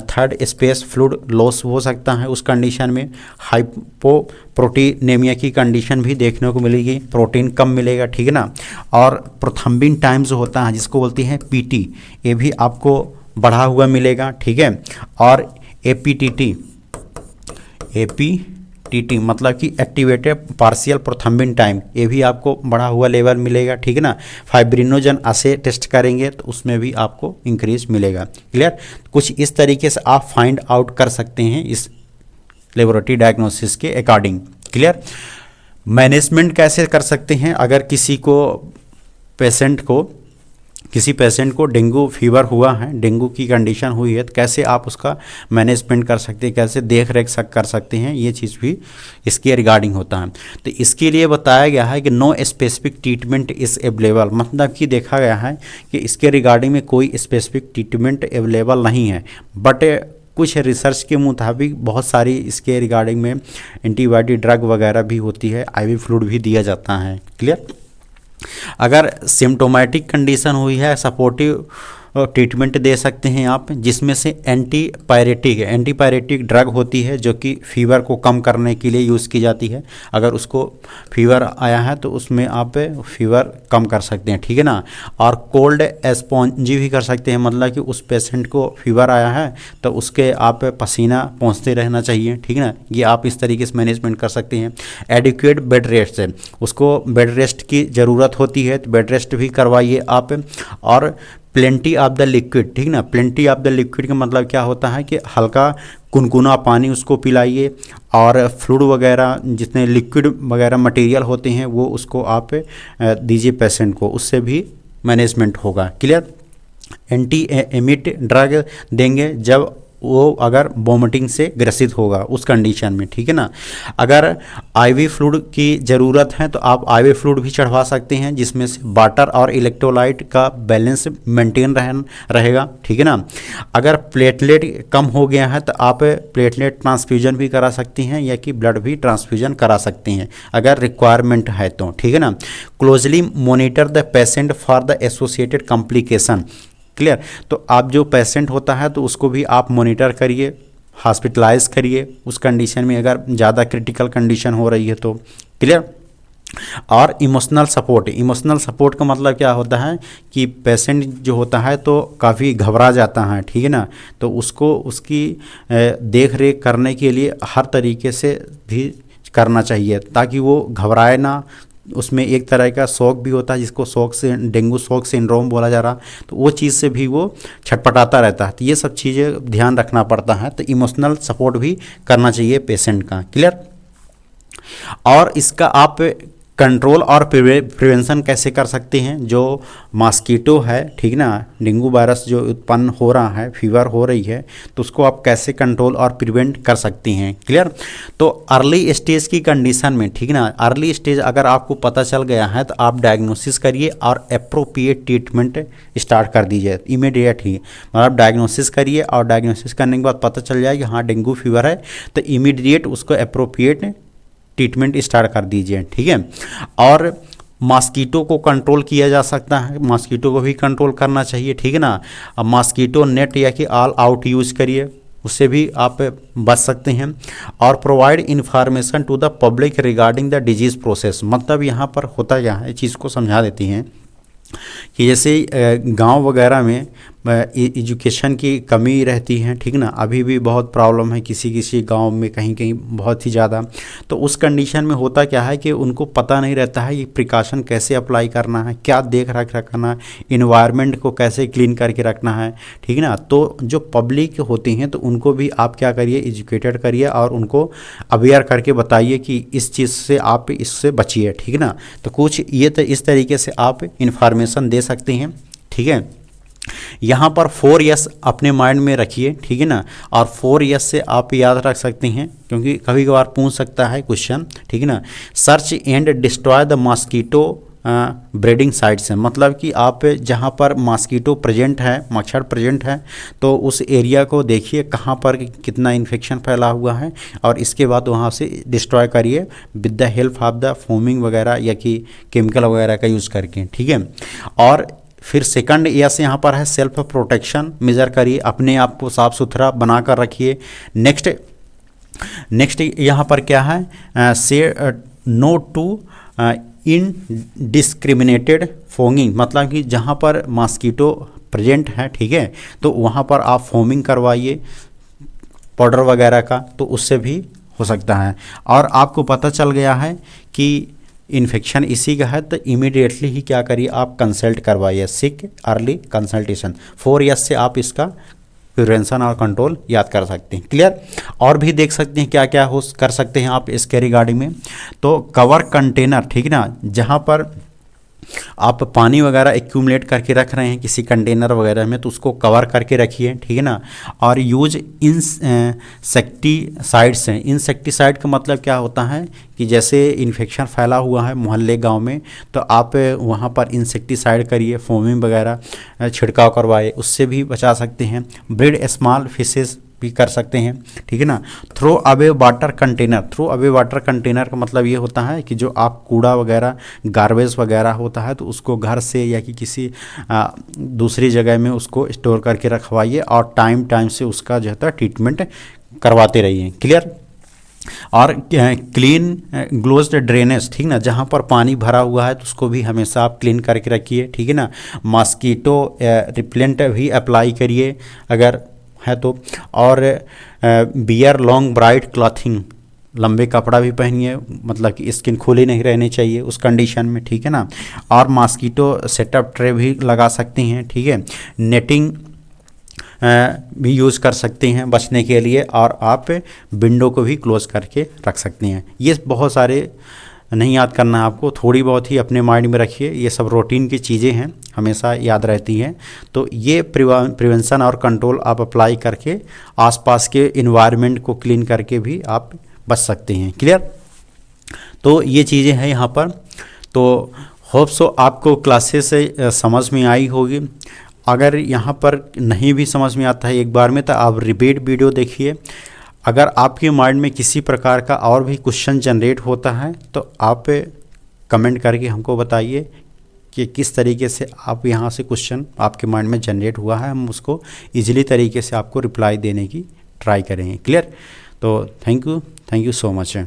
third space fluid loss हो सकता है उस कंडीशन में। हाइपोप्रोटीनेमिया की कंडीशन भी देखने को मिलेगी, प्रोटीन कम मिलेगा, ठीक है ना। और प्रोथम्बिन टाइम जो होता है जिसको बोलते हैं PT, ये भी आपको बढ़ा हुआ मिलेगा, ठीक है। और APTT मतलब कि एक्टिवेटेड पार्शियल प्रोथम्बिन टाइम, ये भी आपको बढ़ा हुआ लेवल मिलेगा, ठीक है ना। फाइब्रिनोजन असे टेस्ट करेंगे तो उसमें भी आपको इंक्रीज मिलेगा। क्लियर। कुछ इस तरीके से आप फाइंड आउट कर सकते हैं इस लेबोरेटरी डायग्नोसिस के अकॉर्डिंग। क्लियर। मैनेजमेंट कैसे कर सकते हैं, अगर किसी पेशेंट को डेंगू फीवर हुआ है, डेंगू की कंडीशन हुई है, तो कैसे आप उसका मैनेजमेंट कर सकते हैं, कैसे देख रेख कर सकते हैं, ये चीज़ भी इसके रिगार्डिंग होता है। तो इसके लिए बताया गया है कि no specific treatment is available, मतलब कि देखा गया है कि इसके रिगार्डिंग में कोई स्पेसिफिक ट्रीटमेंट अवेलेबल नहीं है, बट कुछ रिसर्च के मुताबिक बहुत सारी इसके रिगार्डिंग में एंटीबायोटिक ड्रग वगैरह भी होती है, IV फ्लूइड भी दिया जाता है। क्लियर। अगर सिम्टोमेटिक कंडीशन हुई है, सपोर्टिव ट्रीटमेंट दे सकते हैं आप, जिसमें से एंटीपायरेटिक ड्रग होती है जो कि फीवर को कम करने के लिए यूज़ की जाती है। अगर उसको फीवर आया है तो उसमें आप फीवर कम कर सकते हैं, ठीक है ना। और कोल्ड एस्पॉन्जी भी कर सकते हैं, मतलब कि उस पेशेंट को फीवर आया है तो उसके आप पसीना पहुँचते रहना चाहिए, ठीक है ना, ये आप इस तरीके से मैनेजमेंट कर सकते हैं। एडिक्वेट बेड रेस्ट से, उसको बेड रेस्ट की ज़रूरत होती है तो बेड रेस्ट भी करवाइए आप। और प्लेंटी ऑफ द लिक्विड, ठीक ना, प्लेंटी ऑफ द लिक्विड का मतलब क्या होता है कि हल्का गुनगुना पानी उसको पिलाइए, और फ्लूइड वगैरह जितने लिक्विड वगैरह मटेरियल होते हैं वो उसको आप दीजिए पेशेंट को, उससे भी मैनेजमेंट होगा। क्लियर। एंटी एमिट ड्रग देंगे जब वो अगर वोमिटिंग से ग्रसित होगा उस कंडीशन में, ठीक है ना। अगर IV फ्लूइड की ज़रूरत है तो आप IV फ्लूइड भी चढ़वा सकते हैं, जिसमें से वाटर और इलेक्ट्रोलाइट का बैलेंस मेंटेन रहेगा, ठीक है ना। अगर प्लेटलेट कम हो गया है तो आप प्लेटलेट ट्रांसफ्यूजन भी करा सकती हैं, या कि ब्लड भी ट्रांसफ्यूजन करा सकते हैं अगर रिक्वायरमेंट है तो, ठीक है ना। Closely monitor the patient for the associated complication. Clear. तो आप जो पेशेंट होता है तो उसको भी आप मॉनिटर करिए, हॉस्पिटलाइज करिए उस कंडीशन में, अगर ज़्यादा क्रिटिकल कंडीशन हो रही है तो। क्लियर। और इमोशनल सपोर्ट का मतलब क्या होता है कि पेशेंट जो होता है तो काफ़ी घबरा जाता है, ठीक है ना, तो उसको उसकी देख रेख करने के लिए हर तरीके से भी करना चाहिए ताकि वो घबराए ना। उसमें एक तरह का शौक भी होता है जिसको डेंगू शॉक सिंड्रोम बोला जा रहा, तो वो चीज़ से भी वो छटपटाता रहता है, तो ये सब चीज़ें ध्यान रखना पड़ता है। तो इमोशनल सपोर्ट भी करना चाहिए पेशेंट का। क्लियर। और इसका आप कंट्रोल और प्रिवेंशन कैसे कर सकते हैं? जो मॉस्किटो है, ठीक ना, डेंगू वायरस जो उत्पन्न हो रहा है, फीवर हो रही है, तो उसको आप कैसे कंट्रोल और प्रिवेंट कर सकती हैं? क्लियर। तो अर्ली स्टेज की कंडीशन में, ठीक ना, अर्ली स्टेज अगर आपको पता चल गया है तो आप डायग्नोसिस करिए और अप्रोप्रिएट ट्रीटमेंट स्टार्ट कर दीजिए इमीडिएट ही। मतलब डायग्नोसिस करिए और डायग्नोसिस करने के बाद पता चल जाए कि हाँ डेंगू फीवर है, तो इमीडिएट उसको अप्रोप्रिएट ट्रीटमेंट स्टार्ट कर दीजिए, ठीक है। और मॉस्किटो को कंट्रोल किया जा सकता है, मॉस्किटो को भी कंट्रोल करना चाहिए, ठीक है ना। अब मॉस्किटो नेट या कि ऑल आउट यूज़ करिए, उससे भी आप बच सकते हैं। और provide information to the public regarding the disease process. मतलब यहाँ पर होता क्या है, चीज़ को समझा देती हैं कि जैसे गांव वगैरह में एजुकेशन की कमी रहती है, ठीक ना, अभी भी बहुत प्रॉब्लम है किसी किसी गांव में, कहीं कहीं बहुत ही ज़्यादा। तो उस कंडीशन में होता क्या है कि उनको पता नहीं रहता है कि प्रिकॉशन कैसे अप्लाई करना है, क्या देख रेख रखना है, इन्वायरमेंट को कैसे क्लीन करके रखना है, ठीक ना। तो जो पब्लिक होती हैं तो उनको भी आप क्या करिए, एजुकेटेड करिए और उनको अवेयर करके बताइए कि इस चीज़ से आप इससे बचिए, ठीक ना। तो कुछ ये तो इस तरीके से आप इन्फॉर्मेशन दे सकते हैं, ठीक है। यहाँ पर 4 यस अपने माइंड में रखिए, ठीक है ना। और 4 यस से आप याद रख सकते हैं क्योंकि कभी कभार पूछ सकता है क्वेश्चन, ठीक है ना। Search and destroy the mosquito breeding sites हैं, मतलब कि आप जहाँ पर मॉस्किटो प्रेजेंट है, मच्छर प्रेजेंट है, तो उस एरिया को देखिए कहाँ पर कितना इन्फेक्शन फैला हुआ है और इसके बाद वहाँ से डिस्ट्रॉय करिए with the help of the foaming वगैरह या कि केमिकल वगैरह का यूज़ करके, ठीक है। और फिर सेकंड यस यहाँ पर है सेल्फ प्रोटेक्शन मेजर करिए, अपने आप को साफ सुथरा बना कर रखिए। नेक्स्ट यहाँ पर क्या है, से नो टू इनडिस्क्रिमिनेटेड फोमिंग, मतलब कि जहाँ पर मॉस्किटो प्रेजेंट है, ठीक है, तो वहाँ पर आप फोमिंग करवाइए पाउडर वगैरह का, तो उससे भी हो सकता है। और आपको पता चल गया है कि इन्फेक्शन इसी का है तो इमीडिएटली ही क्या करिए, आप कंसल्ट करवाइए, सीक अर्ली कंसल्टेशन। 4 यस से आप इसका प्रिवेंशन और कंट्रोल याद कर सकते हैं, क्लियर। और भी देख सकते हैं क्या क्या हो कर सकते हैं आप इसके रिगार्डिंग में। तो कवर कंटेनर, ठीक है ना, जहाँ पर आप पानी वगैरह एक्यूमुलेट करके रख रहे हैं किसी कंटेनर वगैरह में, तो उसको कवर करके रखिए, ठीक है ना। और यूज इंसेक्टिसाइड्स हैं, इंसेक्टिसाइड का मतलब क्या होता है कि जैसे इन्फेक्शन फैला हुआ है मोहल्ले गांव में, तो आप वहां पर इंसेक्टिसाइड करिए, फोमिंग वगैरह छिड़काव करवाए, उससे भी बचा सकते हैं। ब्रीड स्मॉल फिशेस भी कर सकते हैं, ठीक है ना। Throw away water container, throw away water container का मतलब ये होता है कि जो आप कूड़ा वगैरह गार्बेज वगैरह होता है तो उसको घर से या कि किसी दूसरी जगह में उसको स्टोर करके रखवाइए और टाइम टाइम से उसका जो है ट्रीटमेंट करवाते रहिए, क्लियर। और क्लीन ग्लोज्ड ड्रेनेज, ठीक ना, जहाँ पर पानी भरा हुआ है तो उसको भी हमेशा आप क्लीन करके रखिए, ठीक है ना। मॉस्किटो रिपेलेंट भी अप्लाई करिए अगर है तो। और बियर लॉन्ग ब्राइट क्लॉथिंग, लंबे कपड़ा भी पहनिए, मतलब कि स्किन खुली नहीं रहनी चाहिए उस कंडीशन में, ठीक है ना। और मॉस्किटो सेटअप ट्रे भी लगा सकती हैं, ठीक है। नेटिंग भी यूज़ कर सकते हैं बचने के लिए, और आप विंडो को भी क्लोज करके रख सकते हैं। ये बहुत सारे नहीं याद करना है आपको, थोड़ी बहुत ही अपने माइंड में रखिए, ये सब रूटीन की चीज़ें हैं, हमेशा याद रहती हैं। तो ये प्रिवेंशन और कंट्रोल आप अप्लाई करके आसपास के इन्वायरमेंट को क्लीन करके भी आप बच सकते हैं, क्लियर। तो ये चीज़ें हैं यहाँ पर। तो होप सो आपको क्लासेस से समझ में आई होगी। अगर यहाँ पर नहीं भी समझ में आता है एक बार में तो आप रिपीट वीडियो देखिए। अगर आपके माइंड में किसी प्रकार का और भी क्वेश्चन जनरेट होता है तो आप कमेंट करके हमको बताइए कि किस तरीके से आप यहाँ से क्वेश्चन आपके माइंड में जनरेट हुआ है, हम उसको इजीली तरीके से आपको रिप्लाई देने की ट्राई करेंगे, क्लियर। तो थैंक यू सो मच।